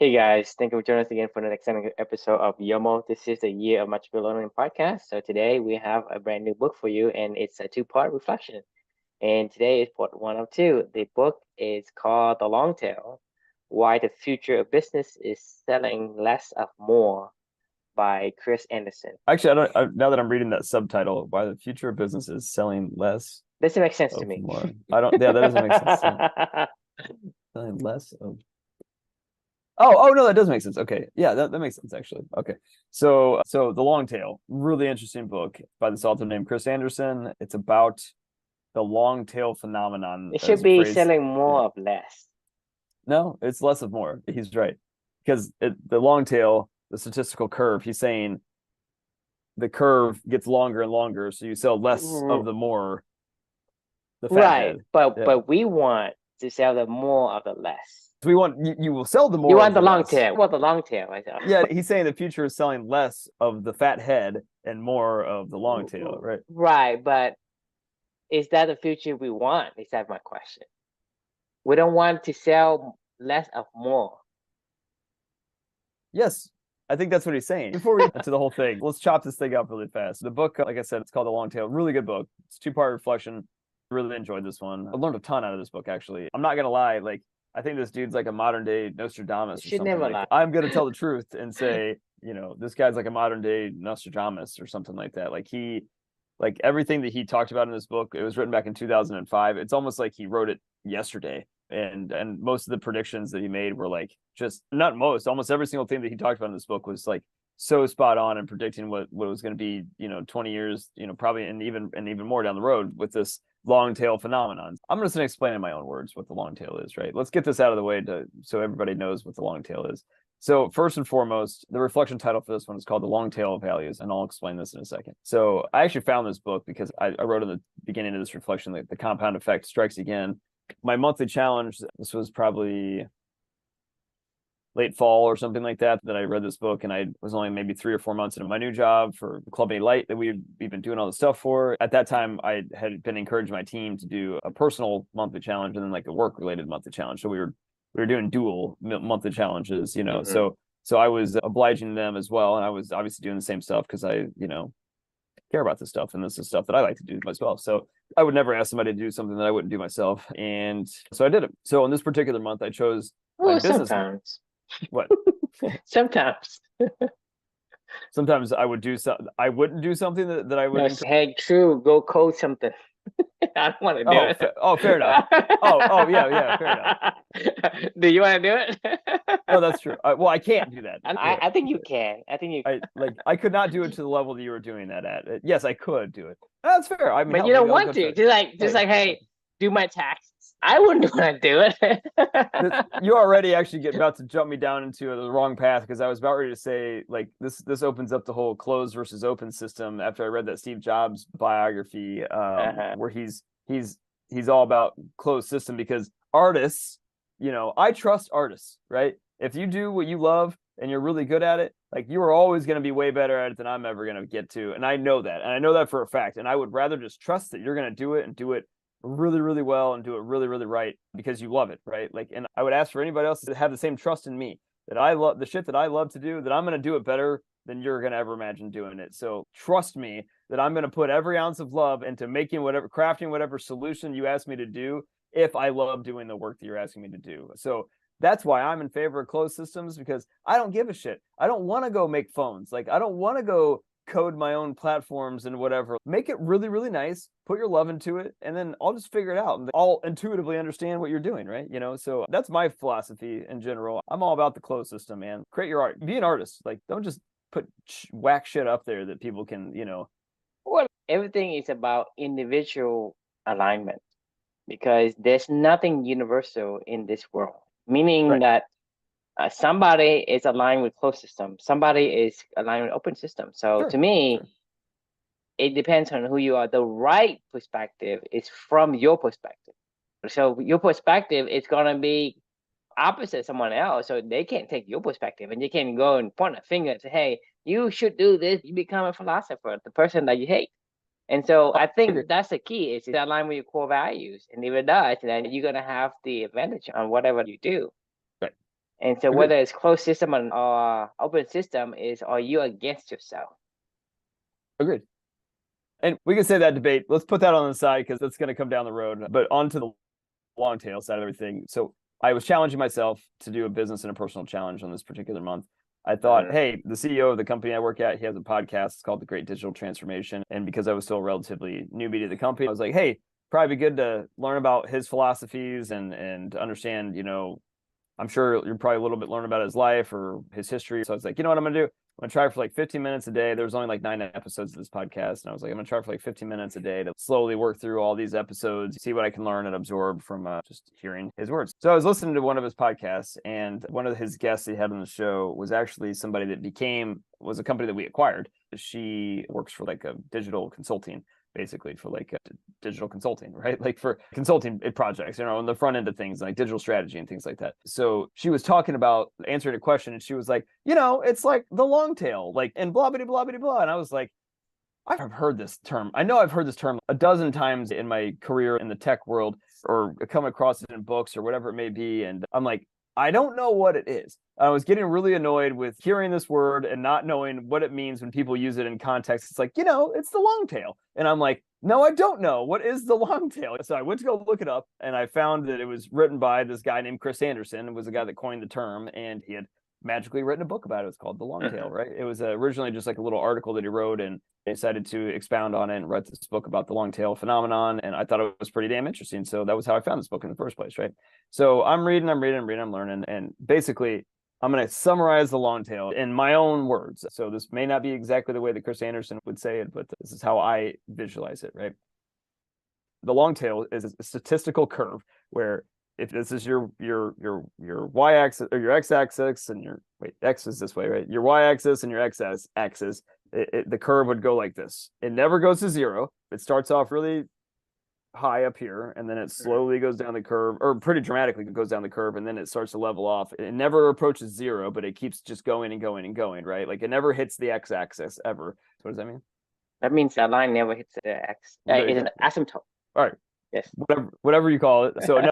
Hey guys, thank you for joining us again for the next episode of YOMO. This is the Year of Multiple Learning podcast. So today we have a brand new book for you, and it's a two-part reflection. And today is part one of two. The book is called The Long Tail: Why the Future of Business is Selling Less of More by Chris Anderson. Actually, now that I'm reading that subtitle, why the future of business is selling less Doesn't make sense to of me. more. I don't. Yeah, that doesn't make sense. Selling less of. Oh no, that does make sense. Okay, yeah, that makes sense actually. Okay, so The Long Tail, really interesting book by this author named Chris Anderson. It's about the long tail phenomenon It should as a be phrase. selling more Yeah. of less. No, it's less of more. He's right because the long tail, the statistical curve. He's saying the curve gets longer and longer, so you sell less of the more, the fat Right, head. but Yeah. but we want to sell the more of the less. So we want you will sell the You more want of the the long less. tail. What the long tail, right? Yeah, he's saying the future is selling less of the fat head and more of the long tail, right? Right, but is that the future we want? Is that my question? We don't want to sell less of more. Yes, I think that's what he's saying. Before we get into the whole thing, let's chop this thing up really fast. The book, like I said, it's called The Long Tail. Really good book. It's two-part reflection. Really enjoyed this one. I learned a ton out of this book, actually. I'm not gonna lie, like I think this dude's like a modern day Nostradamus or Should something never like lie. that. I'm gonna tell the truth and say, this guy's like a modern day Nostradamus or something like that. Like everything that he talked about in this book, it was written back in 2005. It's almost like he wrote it yesterday. And most of the predictions that he made were like just not most, almost every single thing that he talked about in this book was like so spot on and predicting what was going to be, 20 years, probably and even more down the road with this long tail phenomenon. I'm just going to explain in my own words what the long tail is, right? Let's get this out of the way so everybody knows what the long tail is. So first and foremost, the reflection title for this one is called The Long Tail of Values, and I'll explain this in a second. So I actually found this book because I wrote in the beginning of this reflection that the compound effect strikes again. My monthly challenge, this was probably late fall or something like that I read this book, and I was only maybe 3 or 4 months into my new job for Club A Light that we've been doing all the stuff for. At that time, I had been encouraging my team to do a personal monthly challenge and then like a work related monthly challenge. So we were doing dual monthly challenges, Mm-hmm. so I was obliging them as well, and I was obviously doing the same stuff because I care about this stuff, and this is stuff that I like to do as well. So I would never ask somebody to do something that I wouldn't do myself, and so I did it. So in this particular month, I chose my business. Sometimes. What? Sometimes. Sometimes I would do something. I wouldn't do something that I would. Hey, true. Go code something. I don't want to do it. Fair enough. Yeah, fair enough. Do you want to do it? No, that's true. Well, I can't do that. I think you can. I think you. I could not do it to the level that you were doing that at. Yes, I could do it. That's fair. I mean, but you don't want to. Just like, hey, do my taxes. I wouldn't want to do it. You already actually get about to jump me down into the wrong path because I was about ready to say like this opens up the whole closed versus open system after I read that Steve Jobs biography where he's all about closed system because artists, I trust artists, right? If you do what you love and you're really good at it, like you are always going to be way better at it than I'm ever going to get to. And I know that. And I know that for a fact. And I would rather just trust that you're going to do it and do it really, really well and do it really, really right because you love it, right? Like, and I would ask for anybody else to have the same trust in me that I love the shit that I love to do, that I'm going to do it better than you're going to ever imagine doing it. So trust me that I'm going to put every ounce of love into crafting whatever solution you ask me to do if I love doing the work that you're asking me to do. So that's why I'm in favor of closed systems because I don't give a shit. I don't want to go make phones. Like, I don't want to go code my own platforms and whatever. Make it really, really nice, put your love into it, and then I'll just figure it out and I'll intuitively understand what you're doing, right? So that's my philosophy in general. I'm all about the closed system, man. Create your art. Be an artist. Like, don't just put whack shit up there that people can, Well, everything is about individual alignment because there's nothing universal in this world, meaning right. that somebody is aligned with closed system, somebody is aligned with open system. So Sure, to me, sure. It depends on who you are. The right perspective is from your perspective. So your perspective is gonna be opposite someone else, so they can't take your perspective, and you can't go and point a finger and say, "Hey, you should do this." You become a philosopher, the person that you hate. And so I think that's the key: is to align with your core values. And if it does, then you're gonna have the advantage on whatever you do. Right. And so whether it's closed system or open system are you against yourself? Agreed. And we can say that debate. Let's put that on the side because that's going to come down the road. But onto the long tail side of everything. So I was challenging myself to do a business and a personal challenge on this particular month. I thought, hey, the CEO of the company I work at, he has a podcast. It's called The Great Digital Transformation. And because I was still relatively newbie to the company, I was like, hey, probably be good to learn about his philosophies and understand, I'm sure you're probably a little bit learn about his life or his history. So I was like, you know what I'm going to do? I'm going to try for like 15 minutes a day. There's only like 9 episodes of this podcast. And I was like, I'm going to try for like 15 minutes a day to slowly work through all these episodes, see what I can learn and absorb from just hearing his words. So I was listening to one of his podcasts, and one of his guests he had on the show was actually somebody that was a company that we acquired. She works for like a digital consulting, basically for like digital consulting, right? Like for consulting projects, on the front end of things like digital strategy and things like that. So she was talking about answering a question, and she was like, it's like the long tail, like, and blah, blah, blah, blah, blah. And I was like, I've heard this term. I know I've heard this term a dozen times in my career in the tech world, or come across it in books or whatever it may be. And I'm like, I don't know what it is. I was getting really annoyed with hearing this word and not knowing what it means when people use it in context. It's like, it's the long tail. And I'm like, no, I don't know. What is the long tail? So I went to go look it up, and I found that it was written by this guy named Chris Anderson. It was the guy that coined the term, and he had magically written a book about it. It's called The Long Tail, right? It was originally just like a little article that he wrote, and decided to expound on it and write this book about the long tail phenomenon. And I thought it was pretty damn interesting. So that was how I found this book in the first place, right? So I'm reading, I'm learning. And basically, I'm going to summarize the long tail in my own words. So this may not be exactly the way that Chris Anderson would say it, but this is how I visualize it, right? The long tail is a statistical curve where if this is your y-axis or your x-axis and x is this way, right? Your y-axis and your x-axis, the curve would go like this. It never goes to zero. It starts off really high up here, and then it slowly goes down the curve, or pretty dramatically goes down the curve, and then it starts to level off. It never approaches zero, but it keeps just going and going and going, right? Like it never hits the x-axis ever. So what does that mean? That means the line never hits the x. It's an asymptote. All right. Yes. Whatever you call it. So it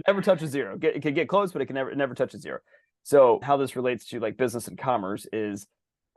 never touches zero. It can get close, but it never touches zero. So how this relates to like business and commerce is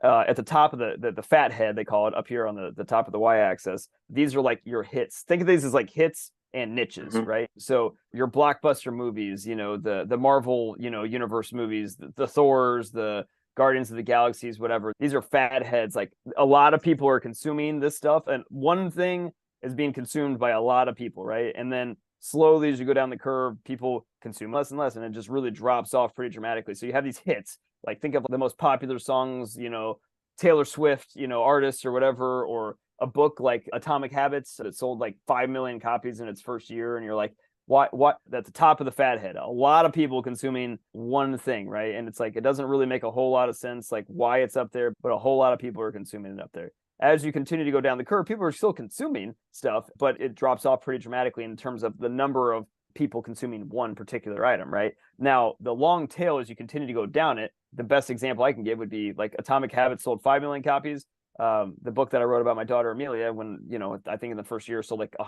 at the top of the fat head, they call it, up here on the top of the y-axis. These are like your hits. Think of these as like hits and niches, right? So your blockbuster movies, the Marvel, universe movies, the Thors, the Guardians of the Galaxies, whatever. These are fat heads. Like a lot of people are consuming this stuff, and one thing is being consumed by a lot of people, right? And then slowly as you go down the curve, people consume less and less, and it just really drops off pretty dramatically. So you have these hits, like think of the most popular songs, Taylor Swift, artists or whatever, or a book like Atomic Habits that sold like 5 million copies in its first year. And you're like, what? At the top of the fat head, a lot of people consuming one thing, right? And it's like, it doesn't really make a whole lot of sense, like why it's up there, but a whole lot of people are consuming it up there. As you continue to go down the curve, people are still consuming stuff, but it drops off pretty dramatically in terms of the number of people consuming one particular item, right? Now, the long tail, as you continue to go down it, the best example I can give would be like Atomic Habits sold 5 million copies. The book that I wrote about my daughter Amelia, when I think in the first year sold like a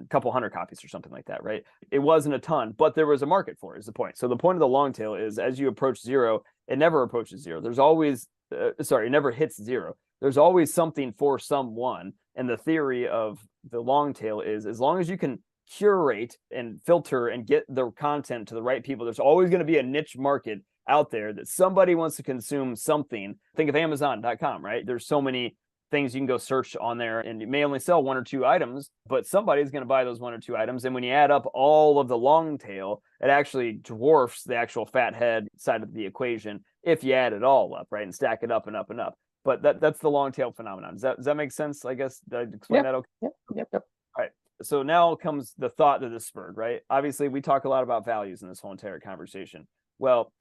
couple hundred copies or something like that, right? It wasn't a ton, but there was a market for it, is the point. So the point of the long tail is as you approach zero, it never approaches zero. There's always it never hits zero. There's always something for someone. And the theory of the long tail is as long as you can curate and filter and get the content to the right people, there's always going to be a niche market out there that somebody wants to consume something. Think of Amazon.com, right? There's so many things you can go search on there, and you may only sell 1 or 2 items, but somebody's going to buy those 1 or 2 items. And when you add up all of the long tail, it actually dwarfs the actual fat head side of the equation if you add it all up, right? And stack it up and up and up. But that's the long tail phenomenon. Does that make sense? I guess, did I explain that okay? Yep. All right. So now comes the thought that is spurred, right? Obviously, we talk a lot about values in this whole entire conversation. Well,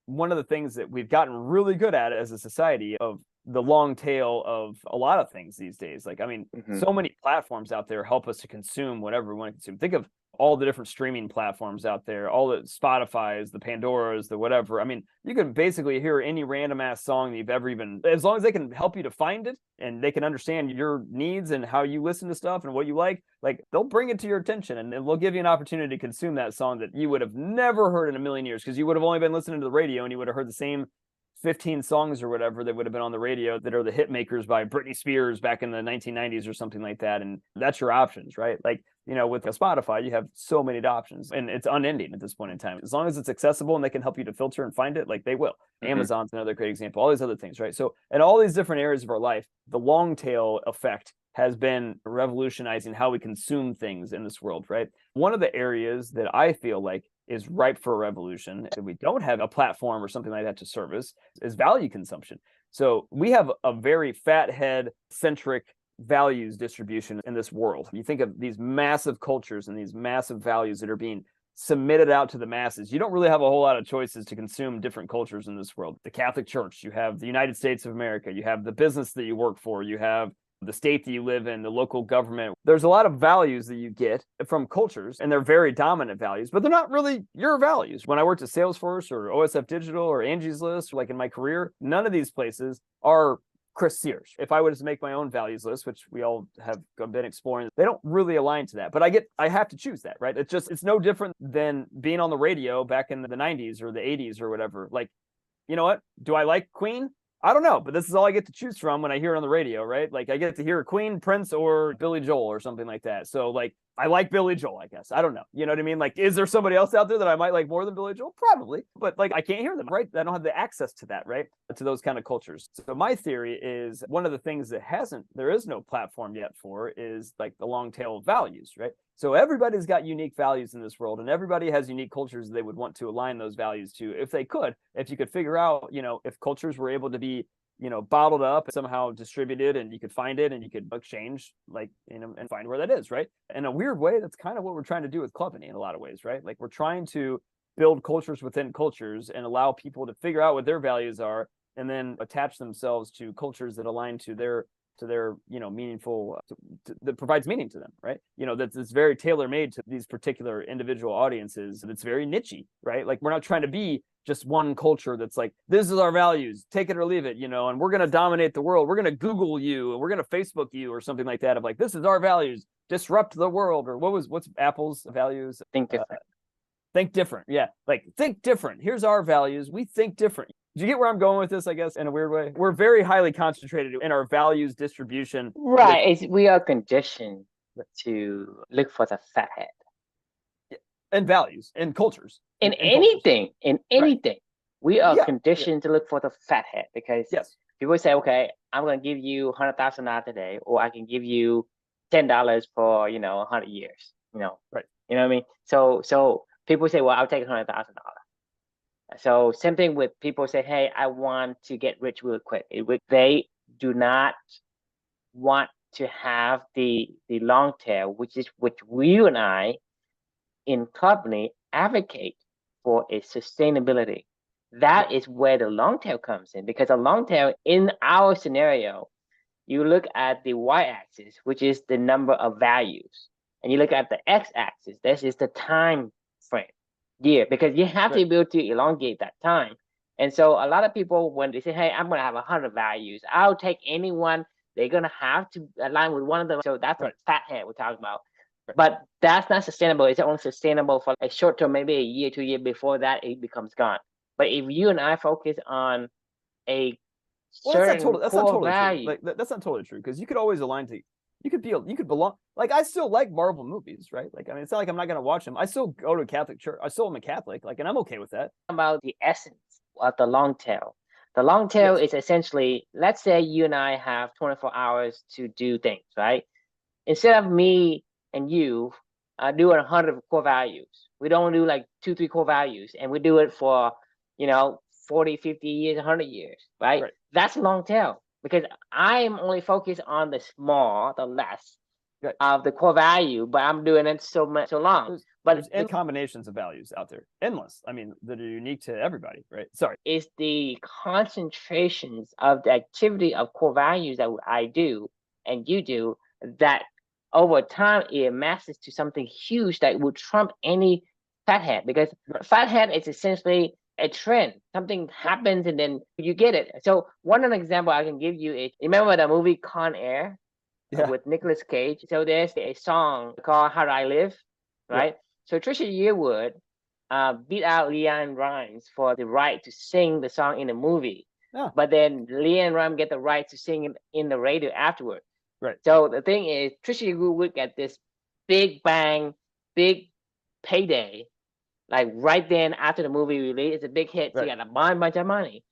one of the things that we've gotten really good at as a society of the long tail of a lot of things these days. Like, I mean, so many platforms out there help us to consume whatever we want to consume. Think of all the different streaming platforms out there, all the Spotify's, the Pandora's, the whatever. I mean, you can basically hear any random ass song that you've ever even, as long as they can help you to find it and they can understand your needs and how you listen to stuff and what you like they'll bring it to your attention and they'll give you an opportunity to consume that song that you would have never heard in a million years because you would have only been listening to the radio and you would have heard the same 15 songs or whatever that would have been on the radio that are the hit makers by Britney Spears back in the 1990s or something like that. And that's your options, right? Like, you know, with a Spotify, you have so many options and it's unending at this point in time. As long as it's accessible and they can help you to filter and find it, like they will. Mm-hmm. Amazon's another great example, all these other things, right? So in all these different areas of our life, the long tail effect has been revolutionizing how we consume things in this world, right? One of the areas that I feel like is ripe for a revolution, and we don't have a platform or something like that to service, is value consumption. So we have a very fathead centric values distribution in this world. You think of these massive cultures and these massive values that are being submitted out to the masses. You don't really have a whole lot of choices to consume different cultures in this world. The Catholic Church, you have the United States of America, you have the business that you work for, you have the state that you live in, the local government. There's a lot of values that you get from cultures, and they're very dominant values, but they're not really your values. When I worked at Salesforce or OSF Digital or Angie's List, or like in my career, none of these places are Chris Sears. If I was to make my own values list, which we all have been exploring, they don't really align to that. But I have to choose that, right? It's no different than being on the radio back in the 90s or the 80s or whatever. Like, you know what? Do I like Queen? I don't know, but this is all I get to choose from when I hear it on the radio, right? Like I get to hear Queen, Prince, or Billy Joel or something like that. So like I like Billy Joel, I guess. I don't know. You know what I mean? Like, is there somebody else out there that I might like more than Billy Joel? Probably. But like I can't hear them, right? I don't have the access to that, right? To those kind of cultures. So my theory is one of the things that there is no platform yet for is like the long tail of values, right? So everybody's got unique values in this world and everybody has unique cultures they would want to align those values to if you could figure out, you know, if cultures were able to be, you know, bottled up, somehow distributed, and you could find it and you could exchange, like, you know, and find where that is, right? In a weird way, that's kind of what we're trying to do with Clubany in a lot of ways, right? Like we're trying to build cultures within cultures and allow people to figure out what their values are and then attach themselves to cultures that align to their you know, meaningful that provides meaning to them, right? You know, that's very tailor-made to these particular individual audiences. That's very niche-y, right? Like we're not trying to be just one culture that's like, this is our values, take it or leave it, you know, and we're going to dominate the world. We're going to Google you and we're going to Facebook you or something like that of like, this is our values, disrupt the world. Or what's Apple's values? Think different. Think different. Yeah. Like think different. Here's our values. We think different. Do you get where I'm going with this, I guess, in a weird way? We're very highly concentrated in our values distribution. Right. We are conditioned to look for the fat head. And values and cultures. In anything. Right. We are conditioned to look for the fat head because people say, okay, I'm going to give you $100,000 today, or I can give you $10 for, you know, 100 years, you know. Right. You know what I mean? So people say, well, I'll take $100,000. So same thing with people say, hey, I want to get rich real quick. They do not want to have the long tail, which we and I in Clubany advocate for is sustainability. That is where the long tail comes in, because a long tail in our scenario, you look at the y-axis, which is the number of values, and you look at the x-axis, this is the time frame. Yeah, because you have to be able to elongate that time. And so a lot of people, when they say, hey, I'm going to have 100 values, I'll take anyone, they're going to have to align with one of them. So that's a fat head we're talking about. But that's not sustainable. It's only sustainable for a short term, maybe a year, 2 years. Before that, it becomes gone. But if you and I focus on a certain that's not totally value, true. Like that's not totally true, because you could always align to. You could belong. Like I still like Marvel movies, right? Like I mean, it's not like I'm not going to watch them. I still go to a Catholic church. I still am a Catholic, like, and I'm okay with that. About the essence of the long tail. The long tail is essentially, let's say you and I have 24 hours to do things, right? Instead of me and you doing 100 core values, we don't do like 2-3 core values, and we do it for, you know, 40, 50 years, 100 years, right? That's long tail. Because I am only focused on the small, the less of the core value, but I'm doing it so long. There's the combinations of values out there, endless. I mean, that are unique to everybody, right? Sorry. It's the concentrations of the activity of core values that I do and you do that over time it amasses to something huge that will trump any fathead, because fathead is essentially a trend. Something happens and then you get it. So one example I can give you is, remember the movie Con Air with Nicolas Cage? So there's a song called How Do I Live, right? So Trisha Yearwood beat out LeAnn Rimes for the right to sing the song in the movie. But then LeAnn Rimes get the right to sing it in the radio afterward. Right. So the thing is, Trisha Yearwood get this big bang, big payday, like right then after the movie release. It's a big hit. So you got a bunch of money.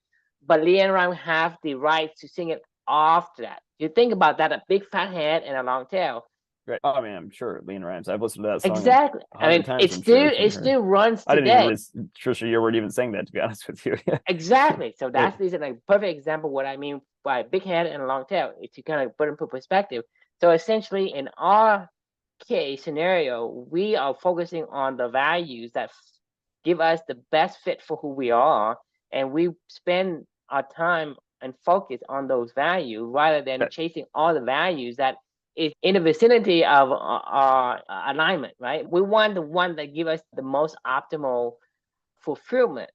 But LeAnn Rimes have the right to sing it after that. You think about that, a big fat head and a long tail. Right. Oh, I mean, I'm sure LeAnn Rimes. I've listened to that song exactly. I mean, times, it still runs today. I didn't even realize Trisha Yearwood even sang that, to be honest with you. Exactly. So that's this is a perfect example of what I mean by big head and a long tail. To kind of put in perspective. So essentially, in our case scenario, we are focusing on the values that give us the best fit for who we are, and we spend our time and focus on those values rather than chasing all the values that is in the vicinity of our alignment, right? We want the one that give us the most optimal fulfillment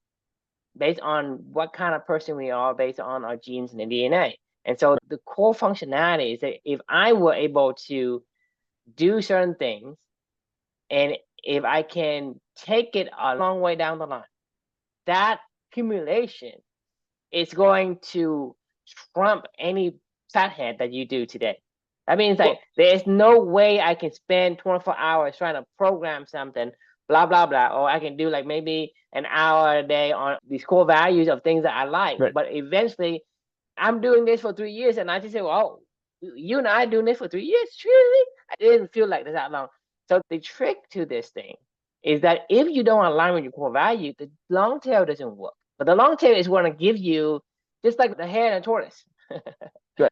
based on what kind of person we are, based on our genes and the DNA. And so the core functionality is that if I were able to do certain things, and if I can take it a long way down the line, that accumulation is going to trump any fathead that you do today. That means like there's no way I can spend 24 hours trying to program something, blah, blah, blah. Or I can do like maybe an hour a day on these core values of things that I like. But eventually I'm doing this for 3 years and I just say, well, you and I are doing this for 3 years? Truly? I didn't feel like that long. So the trick to this thing is that if you don't align with your core value, the long tail doesn't work. But the long tail is going to give you, just like the hare and the tortoise,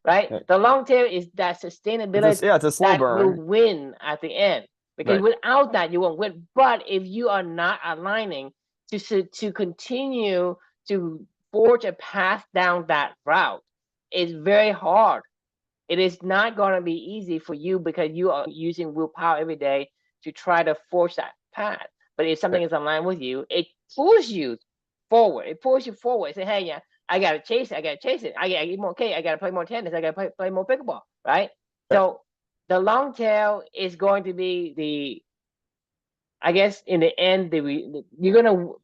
right? The long tail is that sustainability it's a slow burn. Will win at the end. Because without that, you won't win. But if you are not aligning to continue to forge a path down that route, it's very hard. It is not going to be easy for you because you are using willpower every day to try to force that path. But if something is aligned with you, it pulls you forward. It pulls you forward. Say, hey, yeah, I got to chase it. I got to chase it. I got to eat more cake. I got to play more tennis. I got to play more pickleball, right? So the long tail is going to be I guess in the end, you're going to,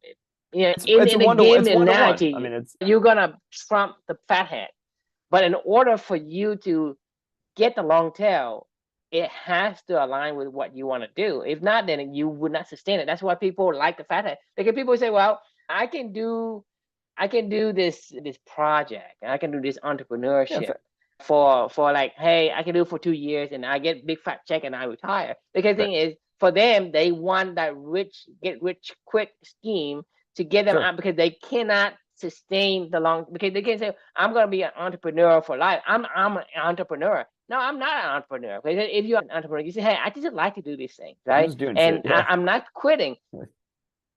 in the game analogy, I mean, you're going to trump the fathead. But in order for you to get the long tail, it has to align with what you want to do. If not, then you would not sustain it. That's why people like the fathead. Because people say, well, I can do this project, and I can do this entrepreneurship for like, hey, I can do it for 2 years and I get big fat check and I retire. Because the thing is, for them, they want that get rich quick scheme to get them out, because they cannot sustain the long, because they can't say, I'm going to be an entrepreneur for life. I'm an entrepreneur. No, I'm not an entrepreneur. Because if you're an entrepreneur, you say, hey, I just like to do these things, right? I'm not quitting.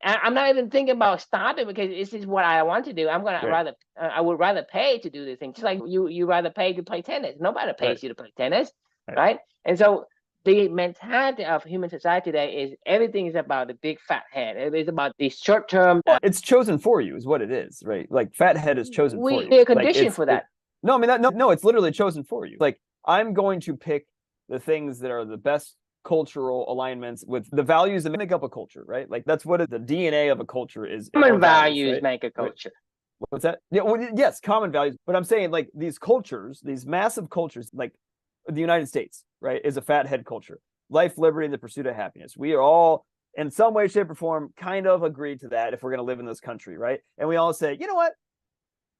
I'm not even thinking about starting because this is what I want to do. I'm going to I would rather pay to do this thing. Just like you rather pay to play tennis. Nobody pays you to play tennis, right? And so the mentality of human society today is everything is about the big fat head. It is about the short term. It's chosen for you, is what it is, right? Like fat head is chosen for you. We're conditioned for that. No, I mean no, it's literally chosen for you. Like I'm going to pick the things that are the best cultural alignments with the values that make up a culture, right? Like that's what the DNA of a culture is. Common values make a culture. What's that? Yeah, well, yes, common values. But I'm saying like these cultures, these massive cultures, like the United States, right, is a fat head culture. Life, liberty, and the pursuit of happiness. We are all, in some way, shape, or form, kind of agreed to that if we're going to live in this country, right? And we all say, you know what?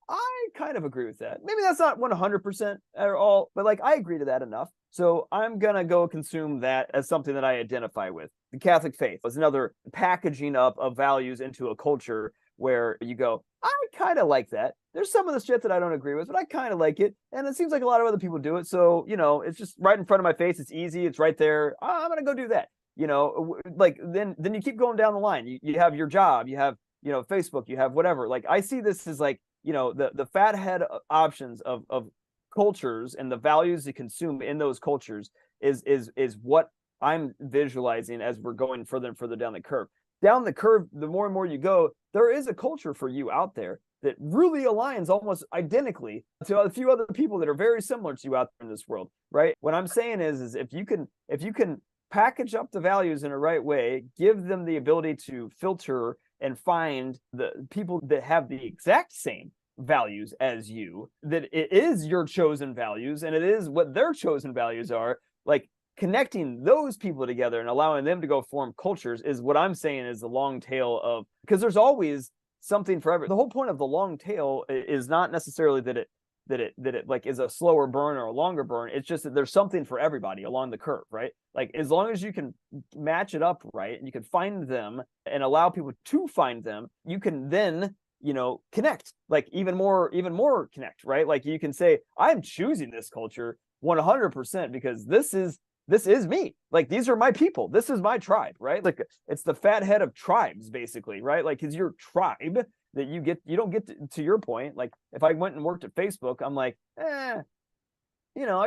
I kind of agree with that. Maybe that's not 100% at all, but like I agree to that enough. So I'm going to go consume that as something that I identify with. The Catholic faith was another packaging up of values into a culture where you go, I kind of like that. There's some of the shit that I don't agree with, but I kind of like it. And it seems like a lot of other people do it. So, it's just right in front of my face. It's easy. It's right there. I'm going to go do that. Like then you keep going down the line. You have your job, you have, Facebook, you have whatever. Like I see this as like, the fat head options of cultures and the values to consume in those cultures is what I'm visualizing as we're going further and further down the curve. Down the curve, the more and more you go, there is a culture for you out there that really aligns almost identically to a few other people that are very similar to you out there in this world, right? What I'm saying is if you can package up the values in a right way, give them the ability to filter and find the people that have the exact same values as you, that it is your chosen values and it is what their chosen values are, like connecting those people together and allowing them to go form cultures is what I'm saying is the long tail of, because there's always something for every. The whole point of the long tail is not necessarily that it like is a slower burn or a longer burn. It's just that there's something for everybody along the curve, right? Like as long as you can match it up right and you can find them and allow people to find them, you can then connect, like even more connect, right? Like you can say, I'm choosing this culture 100% because this is me. Like these are my people. This is my tribe, right? Like it's the fat head of tribes, basically, right? Like it's your tribe that you don't get to your point. Like if I went and worked at Facebook, I'm like, I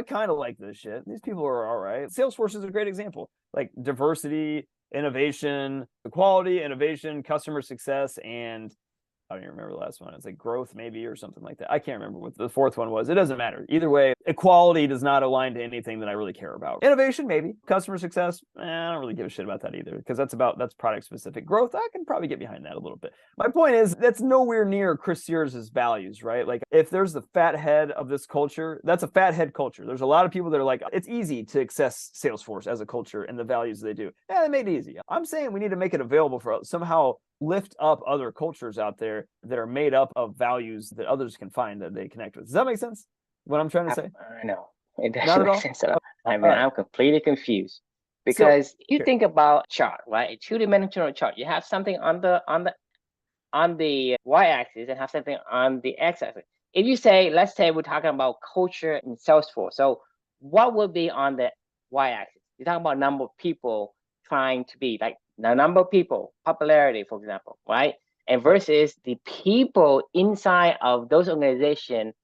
kind of like this shit. These people are all right. Salesforce is a great example. Like diversity, innovation, equality, innovation, customer success, and I don't even remember the last one. It's like growth maybe or something like that. I can't remember what the fourth one was. It doesn't matter. Either way, equality does not align to anything that I really care about. Innovation, maybe. Customer success, I don't really give a shit about that either because that's product specific. Growth, I can probably get behind that a little bit. My point is that's nowhere near Chris Sears' values, right? Like if there's the fat head of this culture, that's a fat head culture. There's a lot of people that are like, it's easy to access Salesforce as a culture and the values they do. Yeah, they made it easy. I'm saying we need to make it available for somehow lift up other cultures out there that are made up of values that others can find that they connect with. Does that make sense? What I'm trying to say? No, it Not doesn't at make all? sense at all. I mean, right. I'm completely confused So because you here, think about chart, right? A two-dimensional chart. You have something on the y-axis and have something on the x-axis. If you say, let's say we're talking about culture in Salesforce, so what would be on the y-axis? You're talking about number of people trying to be like the number of people, popularity, for example, right? And versus the people inside of those organizations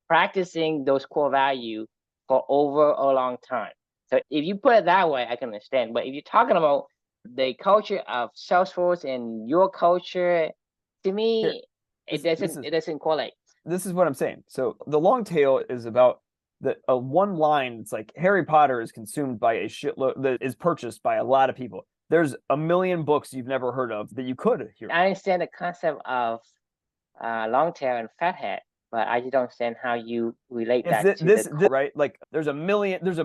practicing those core values for over a long time. So if you put it that way, I can understand. But if you're talking about the culture of Salesforce and your culture, to here. me, it doesn't correlate. This is what I'm saying. So the long tail is about the one line. It's like Harry Potter is consumed by a shitload that is purchased by a lot of people. There's a million books you've never heard of that you could hear. I understand the concept of long tail and fat head, but I just don't understand how you relate that to this right? Like there's a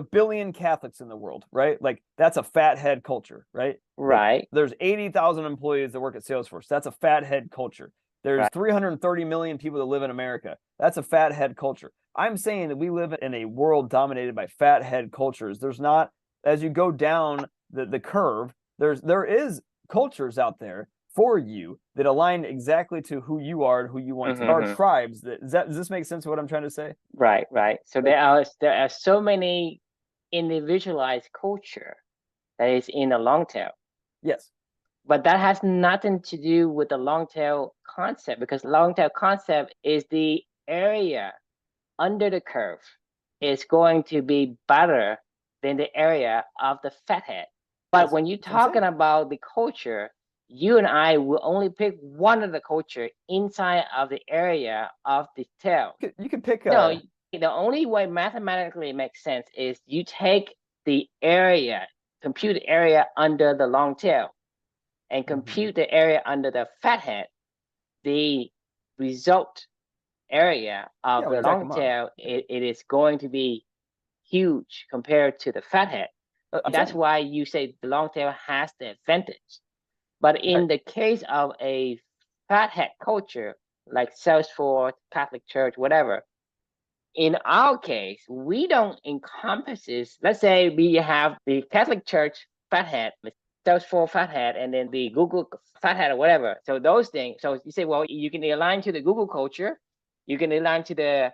billion Catholics in the world, right? Like that's a fat head culture, right? right. Like, there's 80,000 employees that work at Salesforce. That's a fat head culture. There's Right. 330 million people that live in America. That's a fat head culture. I'm saying that we live in a world dominated by fat head cultures. There's not, as you go down the curve, there is cultures out there for you that align exactly to who you are and who you want to. There are tribes does this make sense of what I'm trying to say? Right. So there are so many individualized culture that is in the long tail. Yes. But that has nothing to do with the long tail concept because long tail concept is the area under the curve is going to be better than the area of the fat head. But Yes, when you're that's what I'm talking saying. about the culture, you and I will only pick one of the culture inside of the area of the tail. You could pick No, the only way mathematically it makes sense is you take the area, compute the area under the long tail, and compute the area under the fat head. The result area of we the jack long 'em up. tail, it is going to be huge compared to the fat head. That's saying. why you say the long tail has the advantage. But in Right. the case of a fat head culture, like Salesforce, Catholic Church, whatever, in our case, we don't encompasses, let's say we have the Catholic Church fathead, the Salesforce fathead, and then the Google fathead or whatever. So those things, so you say, well, you can align to the Google culture, you can align to the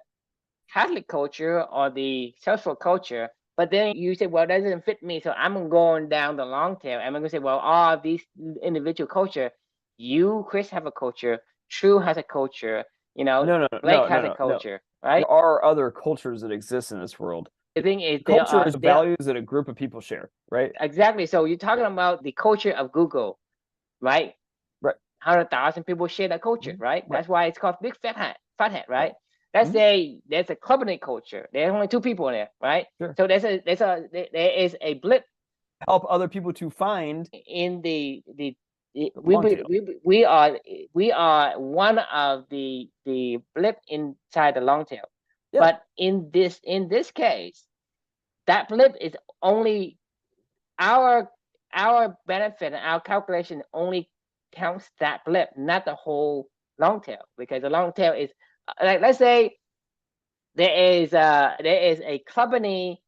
Catholic culture or the Salesforce culture, but then you say, well, that doesn't fit me, so I'm going down the long tail. I'm going to say, well, all these individual culture, you, Chris, have a culture, True has a culture, No, Blake has a culture, right? There are other cultures that exist in this world. The thing is, culture is values that a group of people share, right? Exactly. So you're talking about the culture of Google, right? Right. 100,000 people share that culture, right? Right. That's why it's called big fat hat, right? Right. Let's say there's a clubbing culture. There's only 2 people in there, right? Sure. So there is a blip. Help other people to find in we are one of the blip inside the long tail. Yeah. But in this case, that blip is only our benefit, and our calculation only counts that blip, not the whole long tail, because the long tail is like, let's say there is a company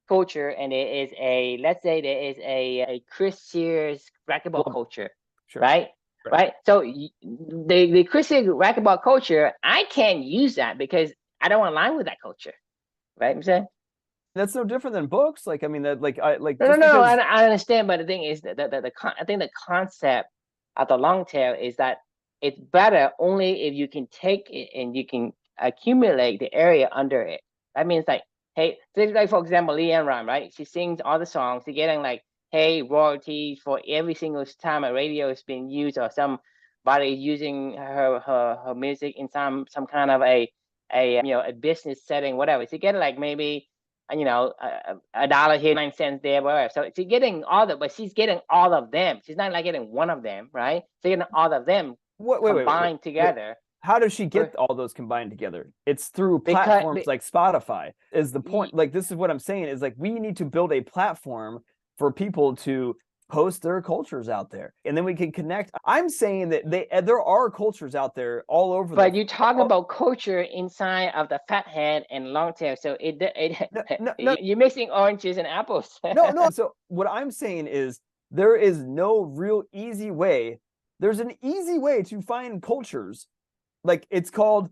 culture, and let's say there is a Chris Sears racquetball culture, sure. right? So the Chris Sears racquetball culture, I can't use that because I don't align with that culture, right? I'm saying that's no different than books. Like, I mean, that no, I understand, but the thing is that I think the concept of the long tail is that it's better only if you can take it and you can accumulate the area under it. That means like, hey, like for example, Leanne Rhyme, right? She sings all the songs. She's getting like, hey, royalties for every single time a radio is being used, or somebody using her music in some kind of a a business setting, whatever. She getting like maybe $1 here, 9 cents there, whatever. So she's getting but she's getting all of them. She's not like getting one of them, right? She's getting all of them combined together. How does she get all those combined together? It's through platforms like Spotify is the point. Like, this is what I'm saying is, like, we need to build a platform for people to post their cultures out there, and then we can connect. I'm saying that there are cultures out there all over. But you talk about culture inside of the fat head and long tail, so no. You're mixing oranges and apples. No. So what I'm saying is there is no real easy way. There's an easy way to find cultures. Like, it's called,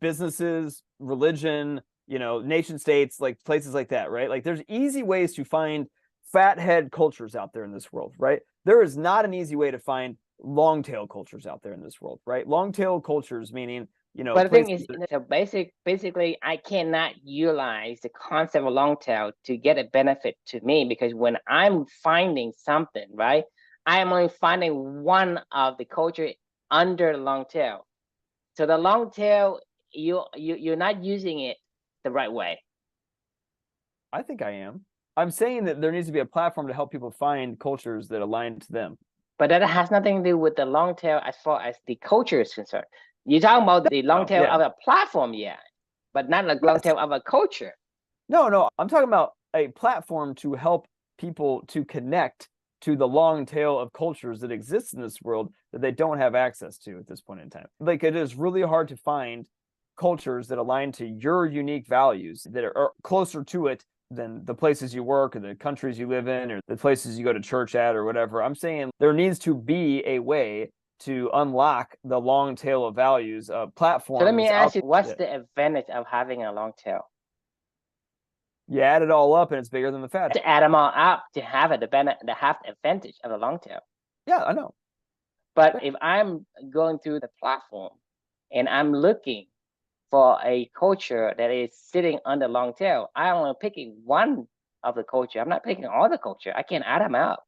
businesses, religion, nation states, like places like that, right? Like, there's easy ways to find fathead cultures out there in this world, right? There is not an easy way to find long tail cultures out there in this world, right? Long tail cultures meaning, but the thing is, so basically, I cannot utilize the concept of long tail to get a benefit to me, because when I'm finding something, right, I am only finding one of the culture under the long tail. So the long tail, you're not using it the right way. I think I am. I'm saying that there needs to be a platform to help people find cultures that align to them. But that has nothing to do with the long tail as far as the culture is concerned. You're talking about the long tail of a platform, but not the long tail of a culture. No, I'm talking about a platform to help people to connect to the long tail of cultures that exist in this world that they don't have access to at this point in time. Like, it is really hard to find cultures that align to your unique values that are closer to it than the places you work or the countries you live in or the places you go to church at or whatever. I'm saying there needs to be a way to unlock the long tail of values of platforms. So let me ask you, what's the advantage of having a long tail? You add it all up and it's bigger than the fat. To add them all up to have it, to have the advantage of a long tail. Yeah, I know. But if I'm going through the platform and I'm looking for a culture that is sitting under long tail, I'm only picking one of the culture. I'm not picking all the culture. I can't add them out.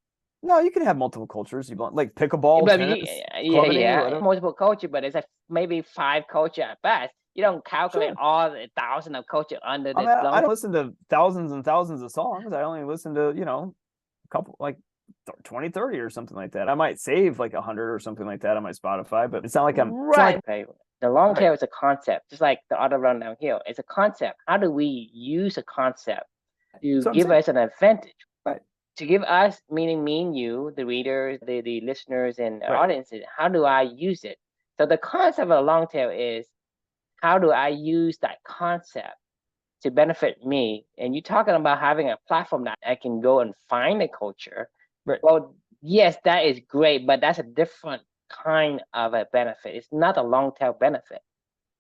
No, you can have multiple cultures. You want like pickleball, tennis, multiple culture, but it's like maybe 5 culture at best. You don't calculate all the thousands of culture under the. I don't listen to thousands and thousands of songs. I only listen to a couple, like 20, 30 or something like that. I might save like 100 or something like that on my Spotify, but it's not like I'm right. The long tail is a concept, just like the other run downhill. It's a concept. How do we use a concept to give us an advantage? Right. To give us, meaning me and you, the readers, the listeners, and audiences, how do I use it? So the concept of a long tail is, how do I use that concept to benefit me? And you're talking about having a platform that I can go and find a culture. Right. Well, yes, that is great, but that's a different kind of a benefit. It's not a long tail benefit.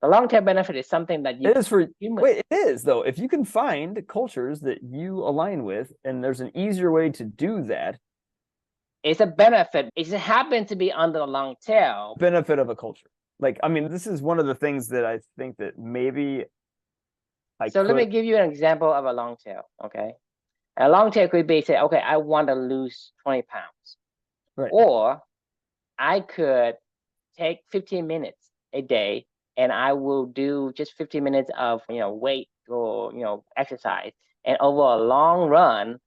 The long tail benefit is something that you. It is for humans. Wait, it is though. If you can find cultures that you align with, and there's an easier way to do that, it's a benefit. It just happens to be under the long tail. Benefit of a culture. Like, I mean, this is one of the things that I think that maybe So let me give you an example of a long tail, okay? A long tail could be say, okay, I want to lose 20 pounds. Right. Or I could take 15 minutes a day and I will do just 15 minutes of, weight or, exercise. And over a long run,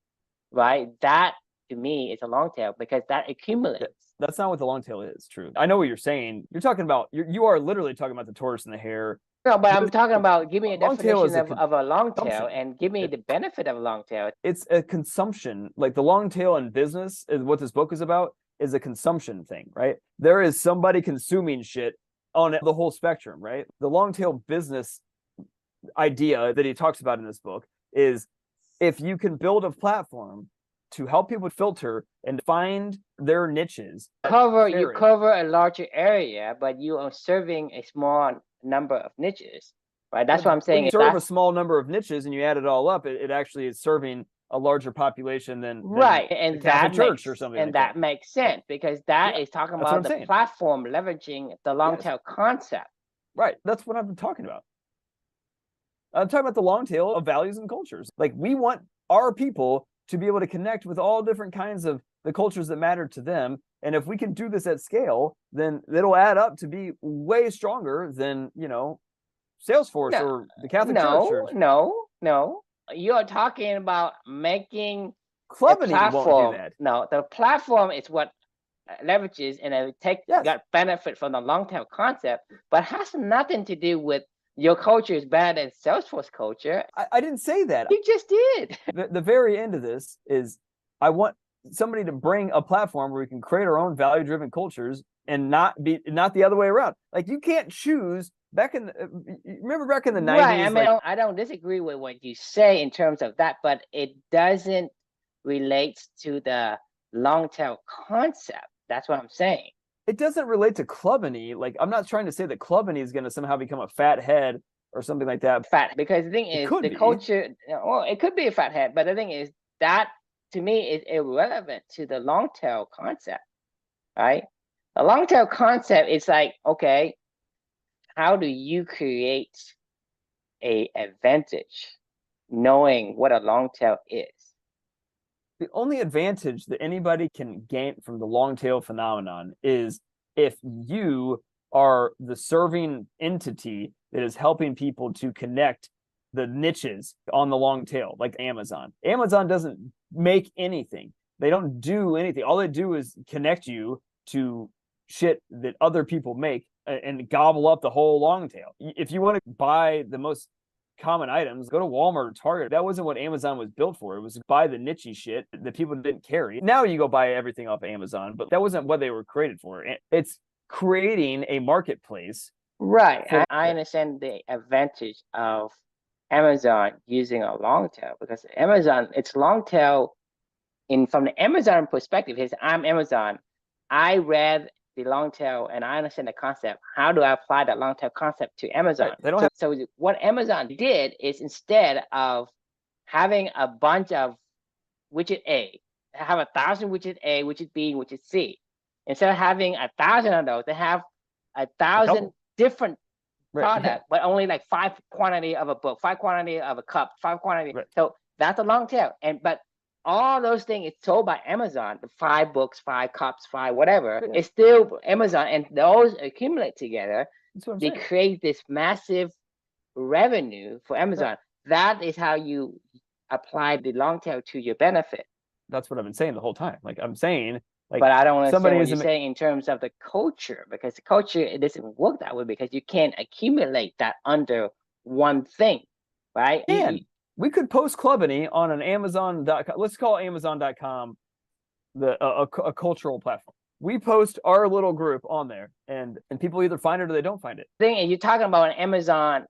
right, that to me is a long tail because that accumulates. That's not what the long tail is, true. I know what you're saying. You're talking about, you are literally talking about the tortoise and the hare. No, but I'm talking about, give me a definition of a long tail and give me the benefit of a long tail. It's a consumption. Like the long tail in business is what this book is about, is a consumption thing, right? There is somebody consuming shit on the whole spectrum, right? The long tail business idea that he talks about in this book is if you can build a platform to help people filter and find their niches. You cover a larger area, but you are serving a small number of niches, right? That's what I'm saying. When you serve a small number of niches and you add it all up, it actually is serving a larger population than right, and that church or something. And that makes sense because that is talking about the platform leveraging the long tail concept. Right, that's what I'm talking about. I'm talking about the long tail of values and cultures. Like we want our people to be able to connect with all different kinds of the cultures that matter to them. And if we can do this at scale, then it'll add up to be way stronger than, Salesforce or the Catholic Church. No. You're talking about making Clubbing won't do that. No, the platform is what leverages and it got benefit from the long tail concept, but has nothing to do with your culture is better than Salesforce culture. I didn't say that. You just did. The very end of this is I want somebody to bring a platform where we can create our own value-driven cultures and not the other way around. Like you can't choose remember back in the 90s? Right. I mean, I don't disagree with what you say in terms of that, but it doesn't relate to the long tail concept. That's what I'm saying. It doesn't relate to Clubbany. Like, I'm not trying to say that Clubbany is going to somehow become a fat head or something like that. Fat, because the thing is, the culture, well, it could be a fat head, but the thing is, that to me is irrelevant to the long tail concept, right? The long tail concept is like, okay, how do you create a advantage knowing what a long tail is? The only advantage that anybody can gain from the long tail phenomenon is if you are the serving entity that is helping people to connect the niches on the long tail, like Amazon. Amazon doesn't make anything. They don't do anything. All they do is connect you to shit that other people make and gobble up the whole long tail. If you want to buy the most common items, go to Walmart or Target. That wasn't what Amazon was built for. It was to buy the niche shit that people didn't carry. Now you go buy everything off Amazon, but that wasn't what they were created for. It's creating a marketplace. Right. I understand the advantage of Amazon using a long tail because Amazon, it's long tail from the Amazon perspective. I'm Amazon. I read the long tail and I understand the concept. How do I apply that long tail concept to Amazon? Right. So what Amazon did is instead of having a bunch of widget A, they have 1,000 widget A, widget B, widget C. Instead of having 1,000 of those, they have 1,000 different products, but only like 5 quantity of a book, 5 quantity of a cup, 5 quantity. Right. So that's a long tail. But all those things is sold by Amazon, the 5 books, 5 cups, 5 whatever. It's still Amazon, and those accumulate together. They create this massive revenue for Amazon. That is how you apply the long tail to your benefit. That's what I've been saying the whole time. Like I'm saying, like, but I don't understand what you're saying in terms of the culture, because the culture, it doesn't work that way because you can't accumulate that under one thing, right? And we could post Clubbany on an Amazon.com. Let's call Amazon.com a cultural platform. We post our little group on there, and people either find it or they don't find it. You're talking about an Amazon.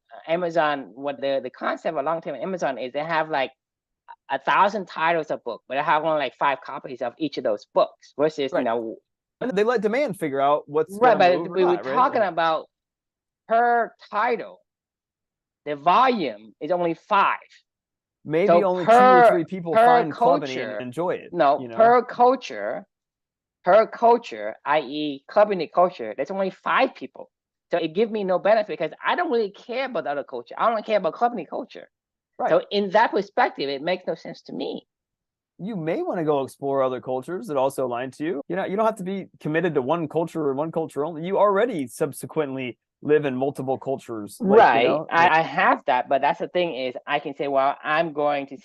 What the concept of long-term Amazon is, they have like 1,000 titles of book, but they have only like 5 copies of each of those books. Versus, and they let demand figure out what's right. But we were talking about per title, the volume is only 5. Maybe so only 2 or 3 people find Clubbany and enjoy it. No, per culture, i.e. Clubbany culture, there's only 5 people. So it gives me no benefit because I don't really care about the other culture. I don't care about company culture. Right. So in that perspective, it makes no sense to me. You may want to go explore other cultures that also align to you. You know, you don't have to be committed to one culture or one culture only. You already subsequently live in multiple cultures. Like, Right. you know, I have that, but that's the thing is I can say, well, I'm going to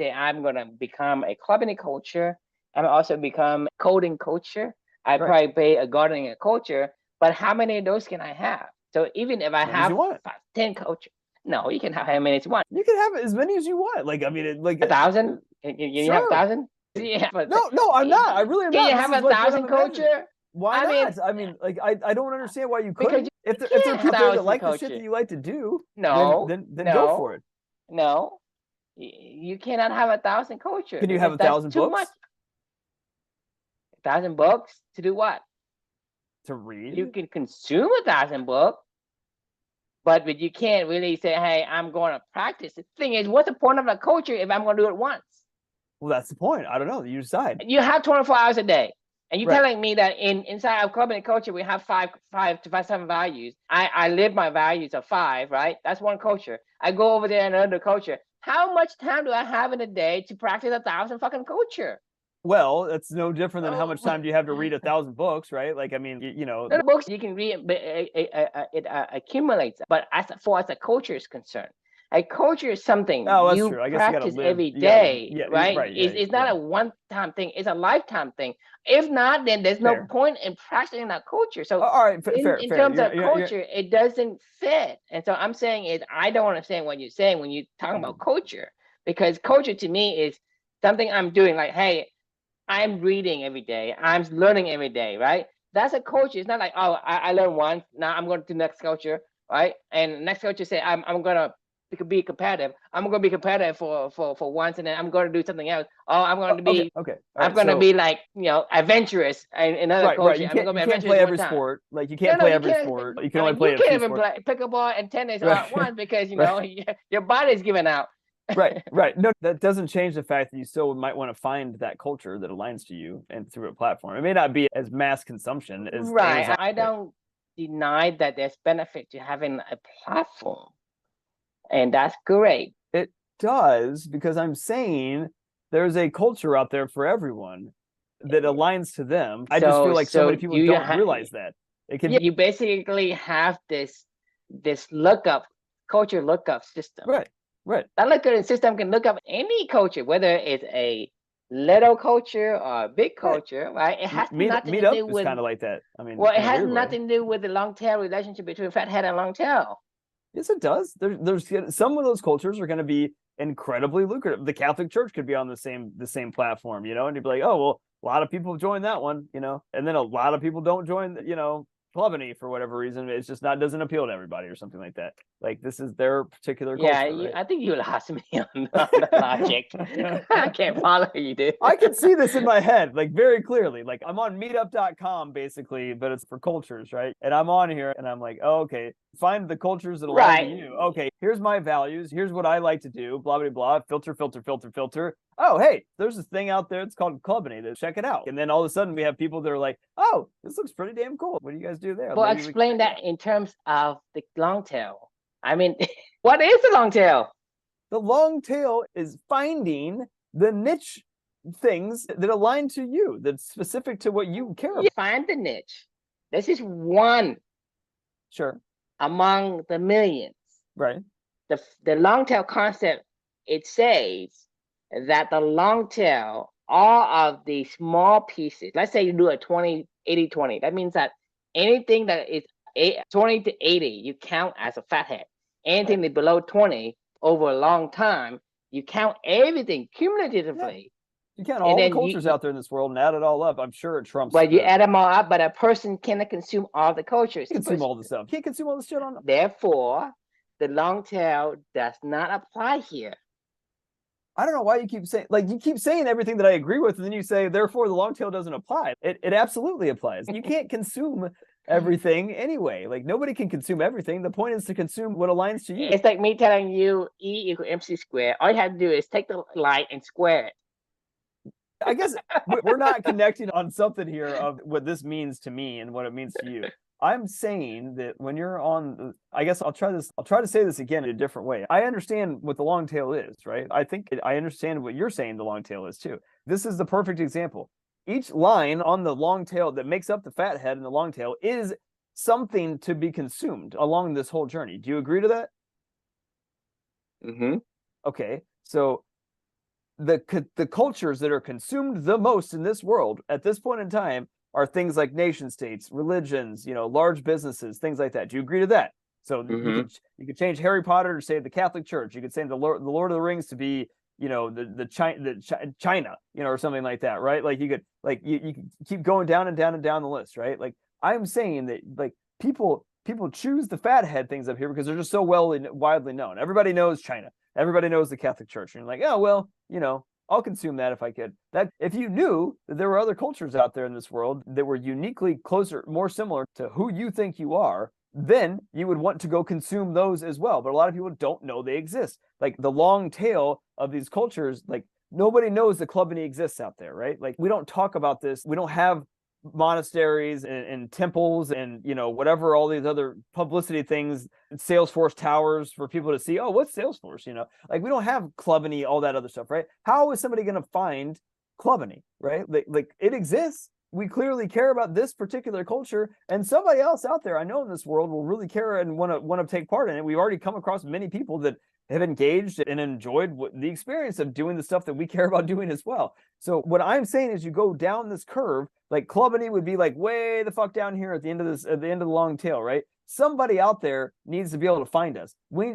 become a clubbing culture. I'm also become coding culture. I right. probably be a gardening culture, but how many of those can I have? So even if I As many as have you want. 10 culture, no, you can have how many as you want. You can have as many as you want. Like, I mean, like 1,000? You have sure. 1,000? Yeah, but No, I'm not. I really am can not. you This have is like what 1,000 I'm imagining. culture? Why I mean, not? I mean, like, I don't understand why you because couldn't. If there can't are have people there that 1,000 like the shit that culture. you like to do, No, then go for it. no. You cannot have 1,000 culture. Can you have That's 1,000 too books much. 1,000 books to do what? to read? You can consume 1,000 books, but you can't really say, "Hey, I'm going to practice." The thing is, what's the point of a culture if I'm going to do it once? Well, that's the point. I don't know. You decide. You have 24 hours a day. And you're Right. telling me that inside of club and culture, we have five to 7 values. I live my values of 5, right? That's one culture. I go over there in another culture. How much time do I have in a day to practice 1,000 fucking culture? Well, that's no different than how much time do you have to read 1,000 books, right? Like, I mean, you know, The books you can read, but it accumulates. But as far as the culture is concerned, a culture is something oh, that's you true. I guess you got to practice live. every You got to, day, yeah, right? right. Yeah, It's not yeah. a one-time thing; it's a lifetime thing. If not, then there's Fair. no point in practicing that culture. So, All right, fair. in terms of You're, culture, it doesn't fit. And so, I'm saying is I don't understand what you're saying when you talk about culture, because culture to me is something I'm doing. Like, hey, I'm reading every day. I'm learning every day, right? That's a culture. It's not like, oh, I learned once. Now I'm going to the next culture, right? And next culture say, I'm going to be competitive. I'm going to be competitive for once, and then I'm going to do something else. Oh, I'm going to be, okay. All I'm right, going to so be like, adventurous in another right. culture. You I'm going to be can't adventurous play one every time. sport. Like, you can't play every sport. You can only play you a can't few even sports. play pickleball and tennis all Right. at once because, right. your body's giving out. Right. No, that doesn't change the fact that you still might want to find that culture that aligns to you and through a platform. It may not be as mass consumption as Right. Amazon. I don't deny that there's benefit to having a platform, and that's great. It does, because I'm saying there's a culture out there for everyone that aligns to them. I just feel like so many people don't realize that. It can be you basically have this culture lookup system. right. That lookup system can look up any culture, whether it's a little culture or a big culture, right? It has nothing to do is with kind of like that. I mean, well, it in a has weird way. nothing to do with the long tail relationship between fat head and long tail. Yes, it does. There's some of those cultures are going to be incredibly lucrative. The Catholic Church could be on the same platform, and you'd be like, oh well, a lot of people join that one, and then a lot of people don't join, Clubany for whatever reason. It's just doesn't appeal to everybody or something like that. Like, this is their particular culture. Yeah, right? I think you lost me on the logic. I can't follow you, dude. I can see this in my head, like, very clearly. Like, I'm on meetup.com basically, but it's for cultures, right? And I'm on here and I'm like, oh, okay, find the cultures that align to you. Okay, here's my values. Here's what I like to do. Blah, blah, blah. Filter. Oh, hey, there's this thing out there. It's called Clubany. Check it out. And then all of a sudden we have people that are like, oh, this looks pretty damn cool. What do you guys do there? Well, explain that in terms of the long tail. I mean, what is the long tail? The long tail is finding the niche things that align to you, that's specific to what you care about. Find the niche. This is one. Sure. Among the millions. Right. The long tail concept, it says that the long tail, all of the small pieces, let's say you do a 80-20. That means that anything that is 20 to 80, you count as a fathead. Anything that's below 20 over a long time, you count everything cumulatively. You count all the cultures out there in this world and add it all up. I'm sure it trumps. But you add them all up, but a person cannot consume all the cultures. You consume all the stuff. You can't consume all the shit on. Therefore, the long tail does not apply here. I don't know why you keep saying everything that I agree with, and then you say, therefore, the long tail doesn't apply. It absolutely applies. You can't consume everything anyway. Like, nobody can consume everything. The point is to consume what aligns to you. It's like me telling you E equals MC squared. All you have to do is take the line and square it. I guess we're not connecting on something here of what this means to me and what it means to you. I'm saying that when you're on, I guess I'll try to say this again in a different way. I understand what the long tail is, right? I understand what you're saying the long tail is too. This is the perfect example. Each line on the long tail that makes up the fat head and the long tail is something to be consumed along this whole journey. Do you agree to that? Mm-hmm. Okay. So the cultures that are consumed the most in this world at this point in time are things like nation states, religions, large businesses, things like that. Do you agree to that? So Mm-hmm. you could change Harry Potter to say the Catholic Church. You could say the Lord of the Rings to be China, or something like that, right? Like you could you could keep going down and down and down the list, right? Like I'm saying that like people choose the fathead things up here because they're just so widely known. Everybody knows China. Everybody knows the Catholic Church. And you're like, oh well, I'll consume that if I could. That if you knew that there were other cultures out there in this world that were uniquely closer, more similar to who you think you are, then you would want to go consume those as well. But a lot of people don't know they exist. Like the long tail of these cultures, like nobody knows the Clubany exists out there, right? Like we don't talk about this. We don't have monasteries and temples and whatever all these other publicity things, Salesforce towers for people to see. Oh, what's Salesforce? Like we don't have Clubany, all that other stuff, right? How is somebody going to find Clubany, right? Like it exists. We clearly care about this particular culture, and somebody else out there I know in this world will really care and want to take part in it. We've already come across many people that have engaged and enjoyed the experience of doing the stuff that we care about doing as well. So what I'm saying is you go down this curve, like Clubany would be like way the fuck down here at the end of the long tail, right? Somebody out there needs to be able to find us.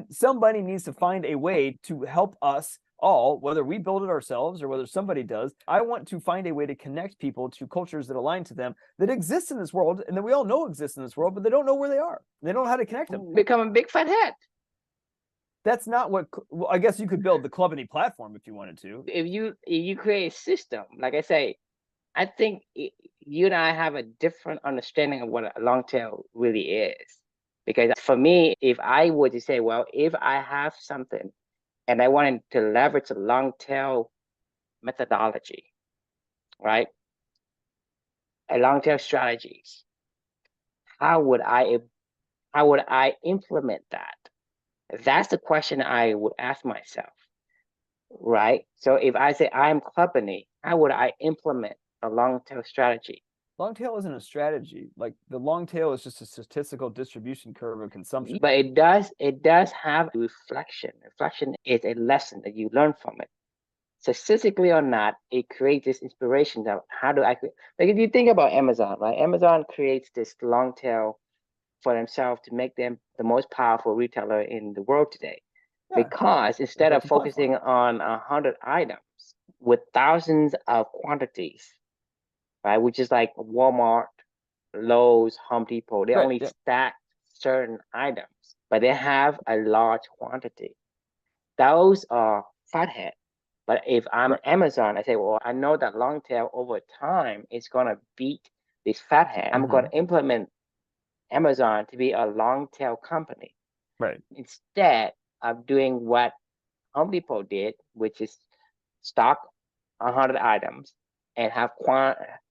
Somebody needs to find a way to help us all, whether we build it ourselves or whether somebody does. I want to find a way to connect people to cultures that align to them that exist in this world and that we all know exist in this world, but they don't know where they are. They don't know how to connect them. Become a big fat head. That's not what. Well, I guess you could build the Clubany platform if you wanted to. If you create a system, like I say, I think you and I have a different understanding of what a long tail really is. Because for me, if I were to say, well, if I have something and I wanted to leverage a long tail methodology, right? A long tail strategies, how would I implement that? That's the question I would ask myself, right? So if I say I'm Clubany, how would I implement a long tail strategy? Long tail isn't a strategy. Like the long tail is just a statistical distribution curve of consumption. But it does have reflection. Reflection is a lesson that you learn from it. Statistically or not, it creates this inspiration of how do I create. Like if you think about Amazon, right? Amazon creates this long tail for themselves to make them the most powerful retailer in the world today. Yeah, because instead of focusing platform. on 100 items with thousands of quantities, right, which is like Walmart, Lowe's, Home Depot, they only stack certain items, but they have a large quantity. Those are fathead. But if I'm Amazon, I say, well, I know that long tail over time is going to beat this fathead. I'm going to implement Amazon to be a long tail company. Right. Instead of doing what Home Depot did, which is stock 100 items and have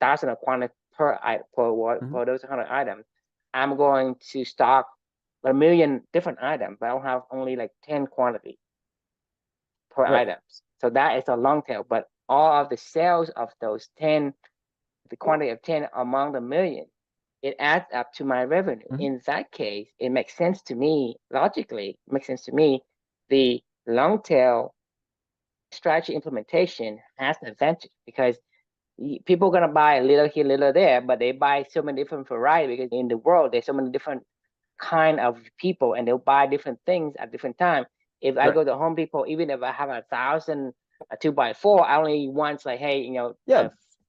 thousands of quantity per those 100 items, I'm going to stock a million different items, but I'll have only like 10 quantity per items. So that is a long tail. But all of the sales of those 10, the quantity of 10 among the million, it adds up to my revenue. In that case, it makes sense to me, logically, it makes sense to me, the long tail strategy implementation has an advantage because people are going to buy a little here, little there, but they buy so many different variety because in the world, there's so many different kind of people and they'll buy different things at different time. If I go to Home Depot, even if I have 1,000 2x4, I only want like, hey,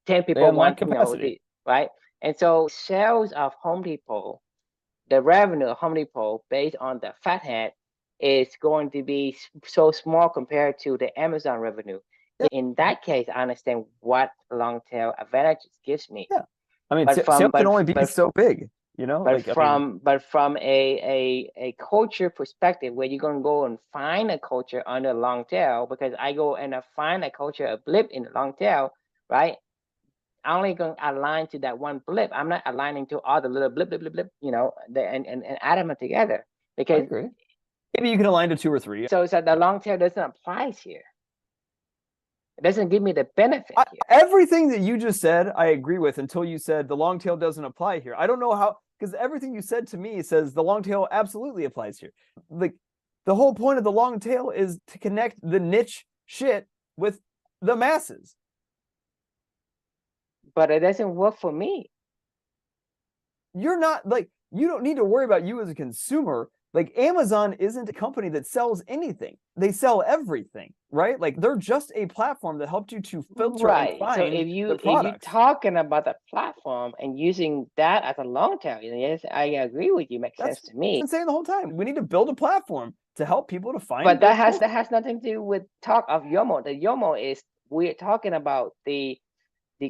10 people want, capacity. Right? And so sales of Home Depot, the revenue of Home Depot based on the fathead is going to be so small compared to the Amazon revenue. In that case, I understand what long tail advantages gives me. Yeah, I mean, sales can only be so big, But from a culture perspective, where you're gonna go and find a culture under long tail, because I go and I find a culture, a blip in the long tail, right? only going to align to that one blip. I'm not aligning to all the little blip, blip, blip, blip, and add them together. I Because agree. Maybe you can align to 2 or 3. so the long tail doesn't apply here. It doesn't give me the benefit here. Everything that you just said, I agree with until you said the long tail doesn't apply here. I don't know how, because everything you said to me says the long tail absolutely applies here. Like the whole point of the long tail is to connect the niche shit with the masses. But it doesn't work for me. You're not like, you don't need to worry about you as a consumer. Like Amazon isn't a company that sells anything. They sell everything, right? Like they're just a platform that helped you to filter and find so if you're talking about the platform and using that as a long tail, yes, I agree with you. Makes sense to me. I've been saying the whole time, we need to build a platform to help people to find. But that has nothing to do with talk of YOMO. The YOMO is we're talking about the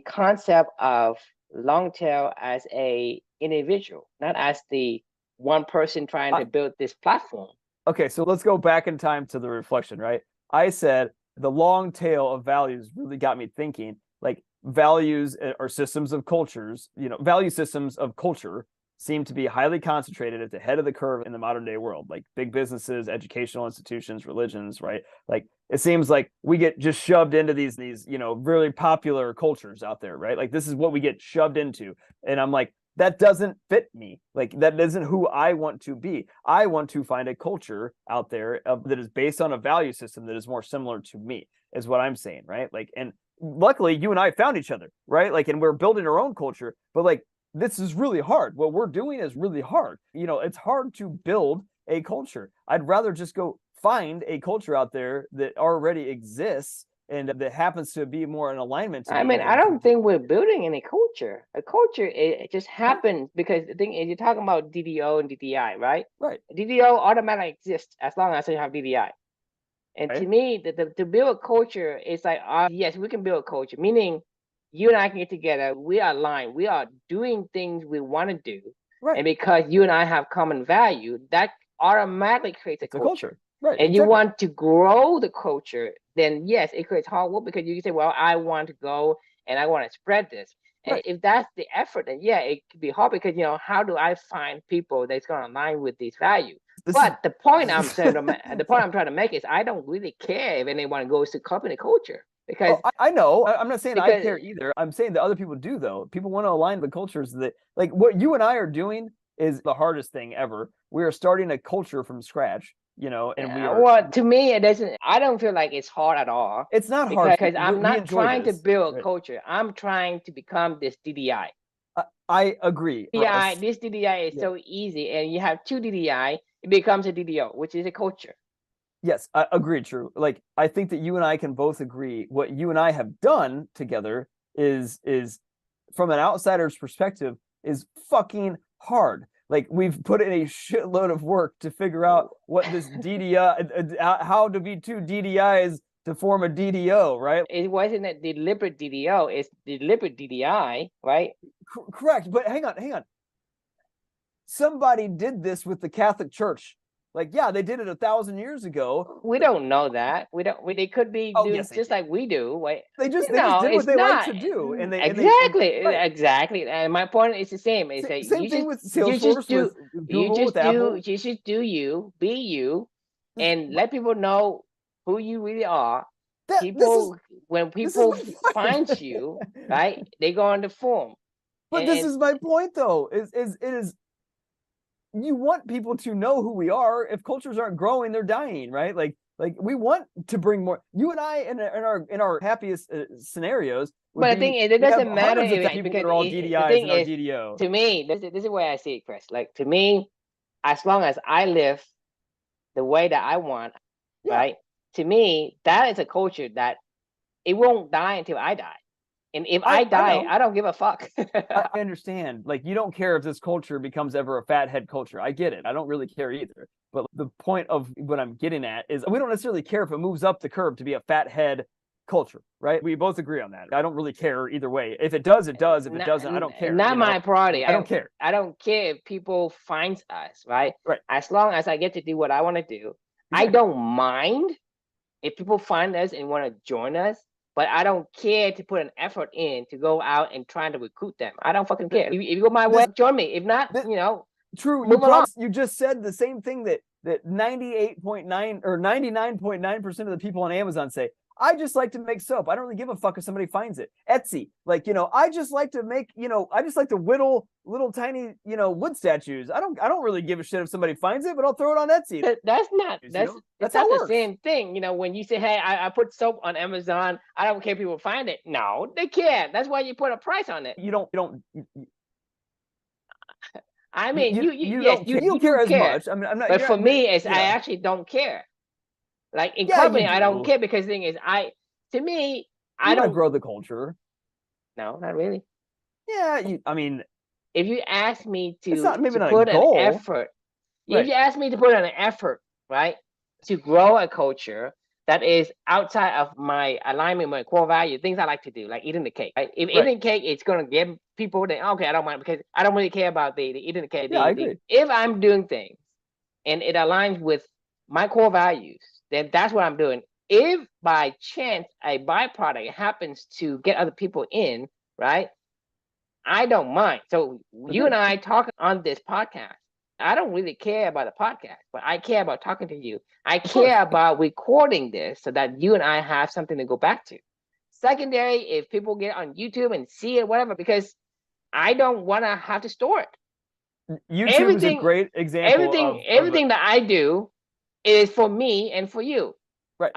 concept of long tail as a individual, not as the one person trying to build this platform. Okay, so let's go back in time to the reflection, right? I said the long tail of values really got me thinking, like values or systems of cultures, value systems of culture seem to be highly concentrated at the head of the curve in the modern day world, like big businesses, educational institutions, religions, right? Like it seems like we get just shoved into these really popular cultures out there, right? Like this is what we get shoved into. And I'm like, that doesn't fit me. Like that isn't who I want to be. I want to find a culture out there that is based on a value system that is more similar to me, is what I'm saying, right? Like, and luckily you and I found each other, right? Like, and we're building our own culture, but like, this is really hard. What we're doing is really hard. It's hard to build a culture. I'd rather just go find a culture out there that already exists and that happens to be more in alignment to I mean, I don't think we're building any culture. A culture, it just happens because the thing is, you're talking about DDO and DDI, right? Right. DDO automatically exists as long as you have DDI. And to me, to build a culture, it's like, yes, we can build a culture, meaning you and I can get together. We are aligned. We are doing things we want to do. Right. And because you and I have common value, that automatically creates a culture. Right. And you want to grow the culture, then yes, it creates hard work because you can say, well, I want to go and I want to spread this. And if that's the effort, then yeah, it could be hard because, how do I find people that's going to align with these values? The point I'm saying, the point I'm trying to make is I don't really care if anyone goes to company culture. Because I know, I'm not saying I care either. I'm saying that other people do, though. People want to align the cultures that, like, what you and I are doing is the hardest thing ever. We are starting a culture from scratch, and we are. Well, to me, it doesn't. I don't feel like it's hard at all. It's not hard because I'm not trying to build a culture. I'm trying to become this DDI. I agree. This DDI is so easy, and you have two DDI, it becomes a DDO, which is a culture. Yes, I agree, true. Like, I think that you and I can both agree what you and I have done together is from an outsider's perspective, is fucking hard. Like, we've put in a shitload of work to figure out what this DDI, how to be two DDIs to form a DDO, right? It wasn't a deliberate DDO, it's deliberate DDI, right? Correct, but hang on. Somebody did this with the Catholic Church. Like, yeah, they did it 1,000 years ago. We don't know that. They could be doing just like we do. Right? They just did what they like to do, and exactly. And my point is the same. It's same thing with Salesforce, with Google, with Apple. You just do you, be you, and let people know who you really are. When people find you, right, they go on the form. But this is my point, though. It is. You want people to know who we are. If cultures aren't growing, they're dying, right? Like we want to bring more. You and I, in our happiest scenarios. But the thing is, it doesn't matter because are all DDIs and DDO. To me, this is the way I see it, Chris. Like, to me, as long as I live the way that I want, right? To me, that is a culture that it won't die until I die. And if I die, I don't give a fuck. I understand. Like, you don't care if this culture becomes ever a fathead culture. I get it. I don't really care either. But the point of what I'm getting at is we don't necessarily care if it moves up the curve to be a fathead culture, right? We both agree on that. I don't really care either way. If it does, it does. If it doesn't, I don't care. Not my priority. I don't care. I don't care if people find us, right? Right. As long as I get to do what I want to do. I don't mind if people find us and want to join us. but I don't care to put an effort in to go out and try to recruit them. I don't fucking care. If you go my way, join me. If not, true. Move along. You just said the same thing that 98.9 or 99.9% of the people on Amazon say. I just like to make soap. I don't really give a fuck if somebody finds it. Etsy, I just like to make, I just like to whittle little tiny, wood statues. I don't really give a shit if somebody finds it, but I'll throw it on Etsy. That's not the same thing. When you say, hey, I put soap on Amazon, I don't care if people find it. No, they can't. That's why you put a price on it. You don't. I mean, you don't care as much. I mean, I'm not. But for me, I actually don't care. Like in company, I don't care because the thing is, I don't grow the culture. No, not really. Yeah, I mean, if you ask me to put an effort, if you ask me to put an effort, right, to grow a culture that is outside of my alignment, my core value, things I like to do, like eating the cake. Right? If eating cake, it's gonna give people that okay, I don't mind because I don't really care about the eating the cake. I agree. If I'm doing things and it aligns with my core values, then that's what I'm doing. If by chance a byproduct happens to get other people in, right, I don't mind. So you and I talk on this podcast. I don't really care about the podcast, but I care about talking to you. I care about recording this so that you and I have something to go back to. Secondary, if people get on YouTube and see it, whatever, because I don't want to have to store it. YouTube is a great example. Everything that I do is for me and for you. Right.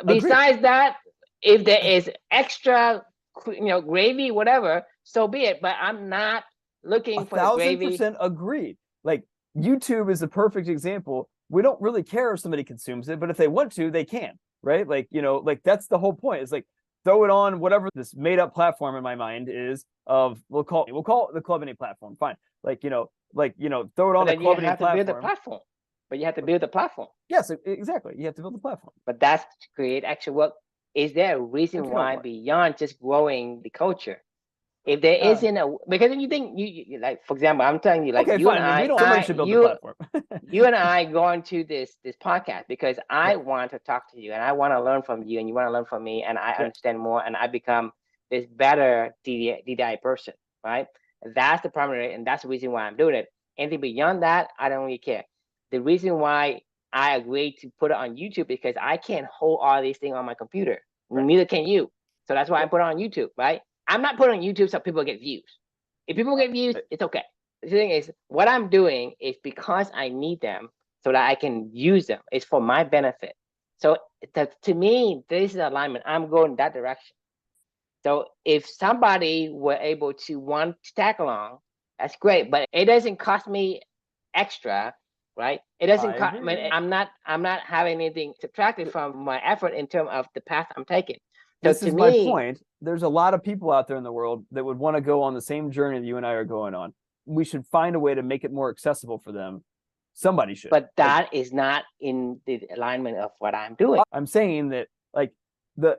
Besides that, if there is extra, gravy, whatever, so be it. But I'm not looking for the gravy. 1,000% agreed. Like YouTube is a perfect example. We don't really care if somebody consumes it, but if they want to, they can. Right? Like that's the whole point. It's like throw it on whatever this made up platform in my mind is of we'll call it the Club Any platform. Fine. Throw it on the Club Any platform. But you have to build the platform. Yes, exactly. You have to build the platform. But that's to create actual work. Is there a reason why beyond just growing the culture? If there isn't because if you think you like, for example, I'm telling you, like you and I should build the platform. You and I going to this podcast because I want to talk to you and I want to learn from you and you want to learn from me and I understand more and I become this better DDI person, right? That's the primary and that's the reason why I'm doing it. Anything beyond that, I don't really care. The reason why I agreed to put it on YouTube because I can't hold all these things on my computer. Neither can you. So that's why I put it on YouTube, right? I'm not putting on YouTube so people get views. If people get views, it's okay. The thing is, what I'm doing is because I need them so that I can use them. It's for my benefit. So to me, this is alignment. I'm going that direction. So if somebody were able to want to tag along, that's great. But it doesn't cost me extra. Right? It doesn't cost. I'm not having anything subtracted from my effort in terms of the path I'm taking. So this is my point. There's a lot of people out there in the world that would want to go on the same journey that you and I are going on. We should find a way to make it more accessible for them. Somebody should. But that is not in the alignment of what I'm doing. I'm saying that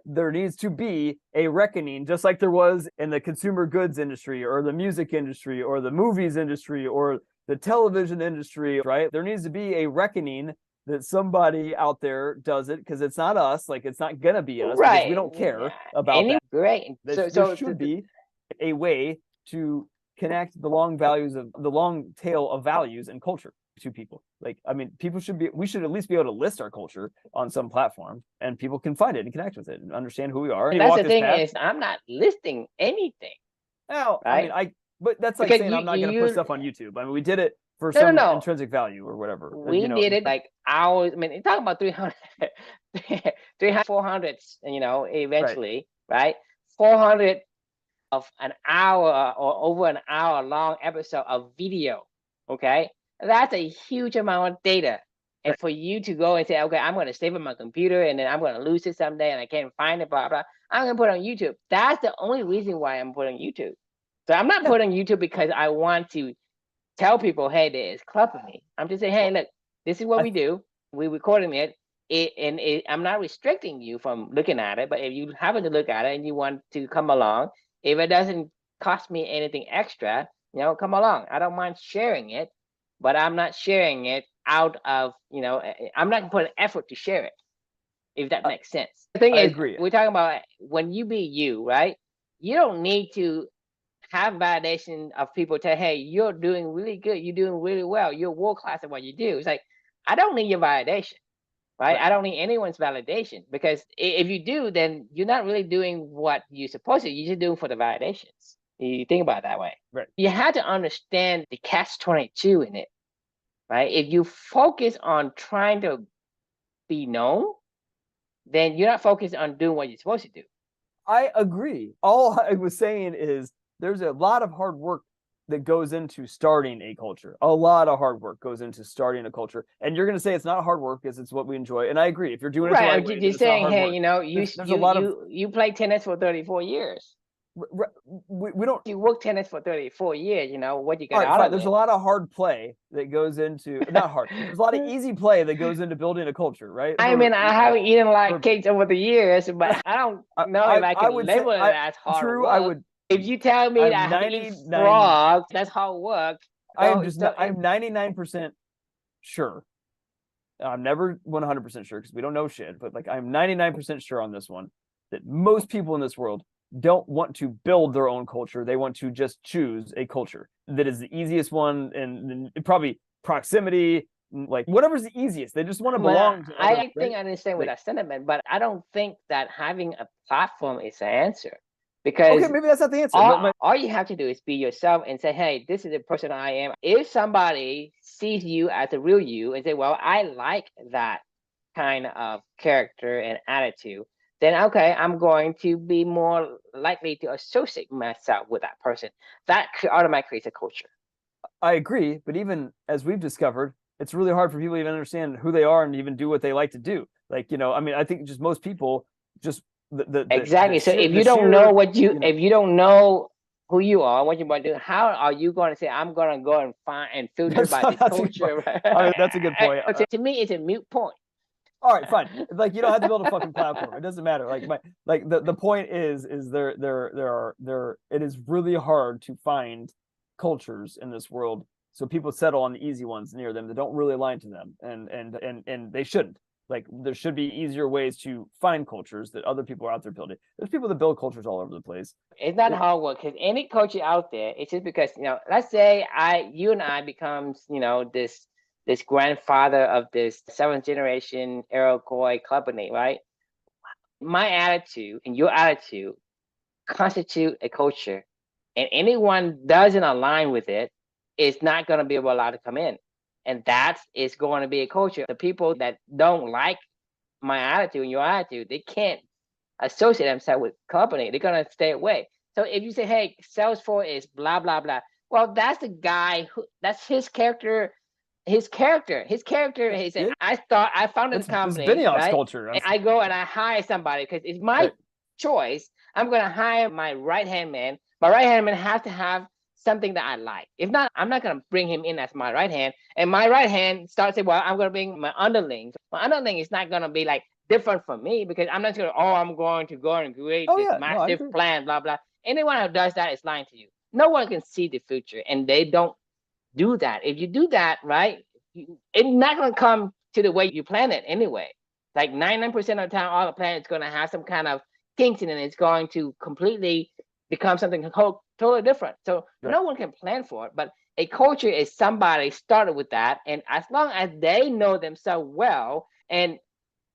there needs to be a reckoning, just like there was in the consumer goods industry or the music industry or the movies industry or the television industry, right? There needs to be a reckoning that somebody out there does it because it's not us. Like it's not gonna be us. Right. We don't care about that. Great. There should be a way to connect the long tail of values and culture to people. Like, I mean, we should at least be able to list our culture on some platform and people can find it and connect with it and understand who we are. That's the thing is I'm not listing anything. No, right? I mean, but that's like saying I'm not going to put stuff on YouTube. I mean, we did it for some intrinsic value or whatever. We did it like hours. I mean, you're talking about 300, 400, eventually, right? 400 of an hour or over an hour long episode of video, okay? That's a huge amount of data. And for you to go and say, okay, I'm going to save it on my computer and then I'm going to lose it someday and I can't find it, blah, blah, I'm going to put it on YouTube. That's the only reason why I'm putting YouTube. So I'm not putting YouTube because I want to tell people, hey, there's Club for me. I'm just saying, hey, look, this is what we do. We're recording it. I'm not restricting you from looking at it, but if you happen to look at it and you want to come along, if it doesn't cost me anything extra, come along. I don't mind sharing it, but I'm not sharing it out of, I'm not going to put an effort to share it. if that makes sense. The thing I is, agree. we're talking about when you be you, right? You don't need to have validation of people tell, hey, you're doing really good, you're doing really well, you're world class at what you do. It's like, I don't need your validation, right? I don't need anyone's validation, because if you do, then you're not really doing what you're supposed to. You're just doing for the validations. You think about it that way. Right. You have to understand the catch-22 in it, right? If you focus on trying to be known, then you're not focused on doing what you're supposed to do. I agree. All I was saying is there's a lot of hard work that goes into starting a culture. A lot of hard work goes into starting a culture. And you're going to say it's not hard work because it's what we enjoy. And I agree. If you're doing it the right way, You're saying, hey, work. you know, there's a lot of you played tennis for 34 years. We don't. You work tennis for 34 years. You know what you got All right, out fine. of There's it. a lot of hard play that goes into not hard. There's a lot of easy play that goes into building a culture, right? I mean, I haven't eaten like cakes over the years, but I don't know if I can label it as hard true, work. I would. If you tell me that I have to eat frogs, that's hard work. I'm 99% sure. I'm never 100% sure because we don't know shit, but like I'm 99% sure on this one that most people in this world don't want to build their own culture. They want to just choose a culture that is the easiest one, and probably proximity, like whatever's the easiest. They just want to belong to others, I think I understand with that sentiment, but I don't think that having a platform is the answer. Because okay, maybe that's not the answer. All you have to do is be yourself and say, hey, this is the person I am. If somebody sees you as a real you and say, well, I like that kind of character and attitude, then okay, I'm going to be more likely to associate myself with that person. That automatically creates a culture. I agree, but even as we've discovered, it's really hard for people to even understand who they are and even do what they like to do. Like, you know, I mean, I think just most people just exactly. So if you don't know what if you don't know who you are, what you're about to do, how are you going to say, I'm going to go and find and filter by this culture? I mean, that's a good point. To me, it's a mute point. All right, fine. Like, you don't have to build a fucking platform. It doesn't matter. Like the point is it is really hard to find cultures in this world. So people settle on the easy ones near them that don't really align to them, and they shouldn't. Like, there should be easier ways to find cultures that other people are out there building. There's people that build cultures all over the place. It's not hard work, because any culture out there, it's just because, you know, let's say you and I becomes, you know, this grandfather of this 7th generation Iroquois company, right? My attitude and your attitude constitute a culture, and anyone doesn't align with it is not going to be allowed to come in. And that is going to be a culture. The people that don't like my attitude and your attitude, they can't associate themselves with company. They're going to stay away. So if you say, hey, Salesforce is blah, blah, blah. Well, that's the guy that's his character. His character. He said, I founded the company. It's Benioff's culture. And I go and I hire somebody because it's my choice. I'm going to hire my right-hand man. My right-hand man has to have something that I like. If not, I'm not going to bring him in as my right hand. And my right hand starts saying, well, I'm going to bring my underling. My underling is not going to be like different from me, because I'm not going to, I'm going to go and create this massive plan, blah, blah. Anyone who does that is lying to you. No one can see the future, and they don't do that. If you do that, right, it's not going to come to the way you plan it anyway. Like 99% of the time, all the planets going to have some kind of kinks in it. It's going to completely become something totally different. So no one can plan for it, but a culture is somebody started with that. And as long as they know themselves well and,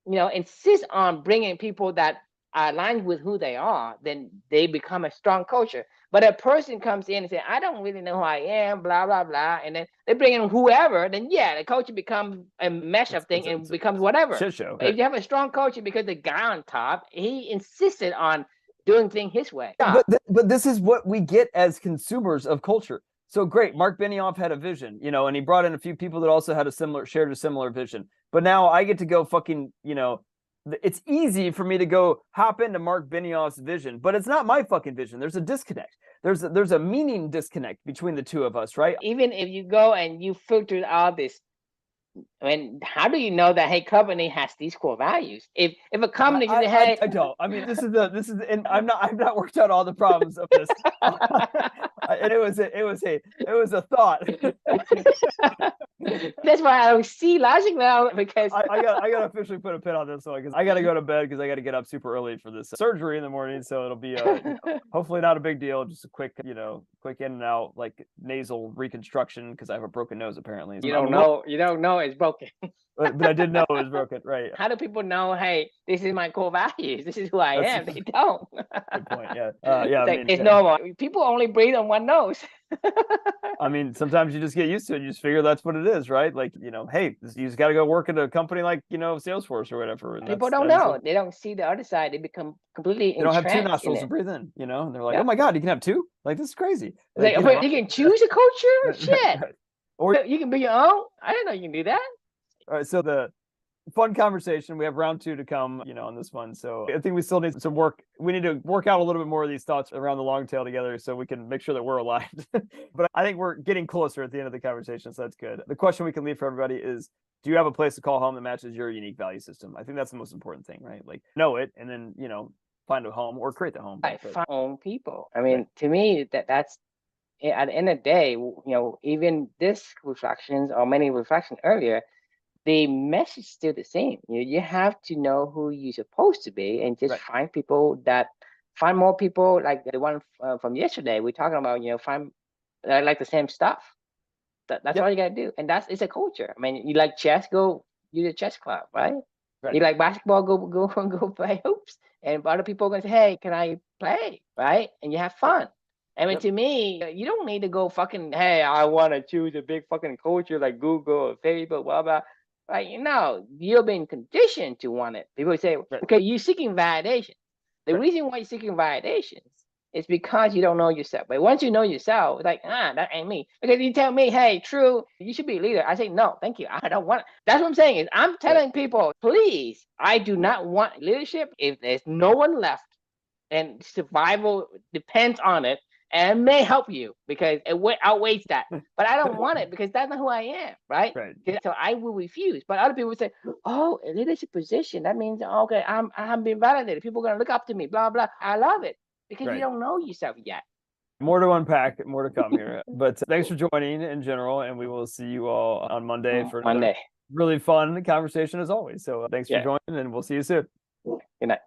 you know, insist on bringing people that are aligned with who they are, then they become a strong culture. But a person comes in and says, I don't really know who I am, blah, blah, blah. And then they bring in whoever, then the culture becomes a mesh of things and becomes whatever. Shit show. If you have a strong culture, because the guy on top, he insisted on doing things his way. But this is what we get as consumers of culture. So great, Mark Benioff had a vision, you know, and he brought in a few people that also had shared a similar vision. But now I get to go fucking, you know, it's easy for me to go hop into Mark Benioff's vision, but it's not my fucking vision. There's a disconnect. There's a meaning disconnect between the two of us, right? Even if you go and you filter all this, I mean, how do you know that, hey, company has these core values? If a company says, hey, I don't. I mean, this is and I've not worked out all the problems of this. And it was a thought. That's why I don't see logic now, because I got to officially put a pin on this one, because I got to go to bed, because I got to get up super early for this surgery in the morning. So it'll be hopefully not a big deal, just a quick in and out, like nasal reconstruction, because I have a broken nose apparently. You don't know it's broken. But I did know it was broken, right? How do people know, hey, this is my core values, this is who I am? They don't. Good point. Yeah. Yeah. It's normal. People only breathe on one nose. I mean, sometimes you just get used to it. You just figure that's what it is, right? Like, hey, you just got to go work at a company like, Salesforce or whatever. And people don't know. They don't see the other side. They become completely They don't have two nostrils to breathe in, and they're like, oh my God, you can have two? Like, this is crazy. Like, you can choose a culture? Shit. Right. Or you can be your own? I didn't know you can do that. All right, so the fun conversation. We have round 2 to come, on this one. So I think we still need some work. We need to work out a little bit more of these thoughts around the long tail together, so we can make sure that we're aligned. But I think we're getting closer at the end of the conversation, so that's good. The question we can leave for everybody is, do you have a place to call home that matches your unique value system? I think that's the most important thing, right? Like, know it, and then, find a home or create the home. Find own people. I mean, to me, that's at the end of the day, even this reflections or many reflections earlier, the message is still the same. You have to know who you're supposed to be, and just find more people like the one from yesterday. We're talking about, find like the same stuff. That's all you gotta do, and it's a culture. I mean, you like chess, go use a chess club, right? You like basketball, go play hoops, and other people are gonna say, hey, can I play, right? And you have fun. I mean, to me, you don't need to go fucking, hey, I want to choose a big fucking culture like Google or Facebook, blah blah. Right? You're being conditioned to want it. People say, okay, you're seeking validation. The reason why you're seeking validations is because you don't know yourself. But once you know yourself, it's like, that ain't me. Because you tell me, hey, True, you should be a leader. I say, no, thank you. I don't want it. That's what I'm saying. Is I'm telling people, please, I do not want leadership if there's no one left and survival depends on it. And it may help you because it outweighs that. But I don't want it because that's not who I am, right? So I will refuse. But other people say, oh, a leadership position, that means, okay, I'm being validated. People are going to look up to me, blah, blah. I love it because you don't know yourself yet. More to unpack, more to come here. But thanks for joining in general, and we will see you all on Monday for another really fun conversation as always. So thanks for joining, and we'll see you soon. Good night.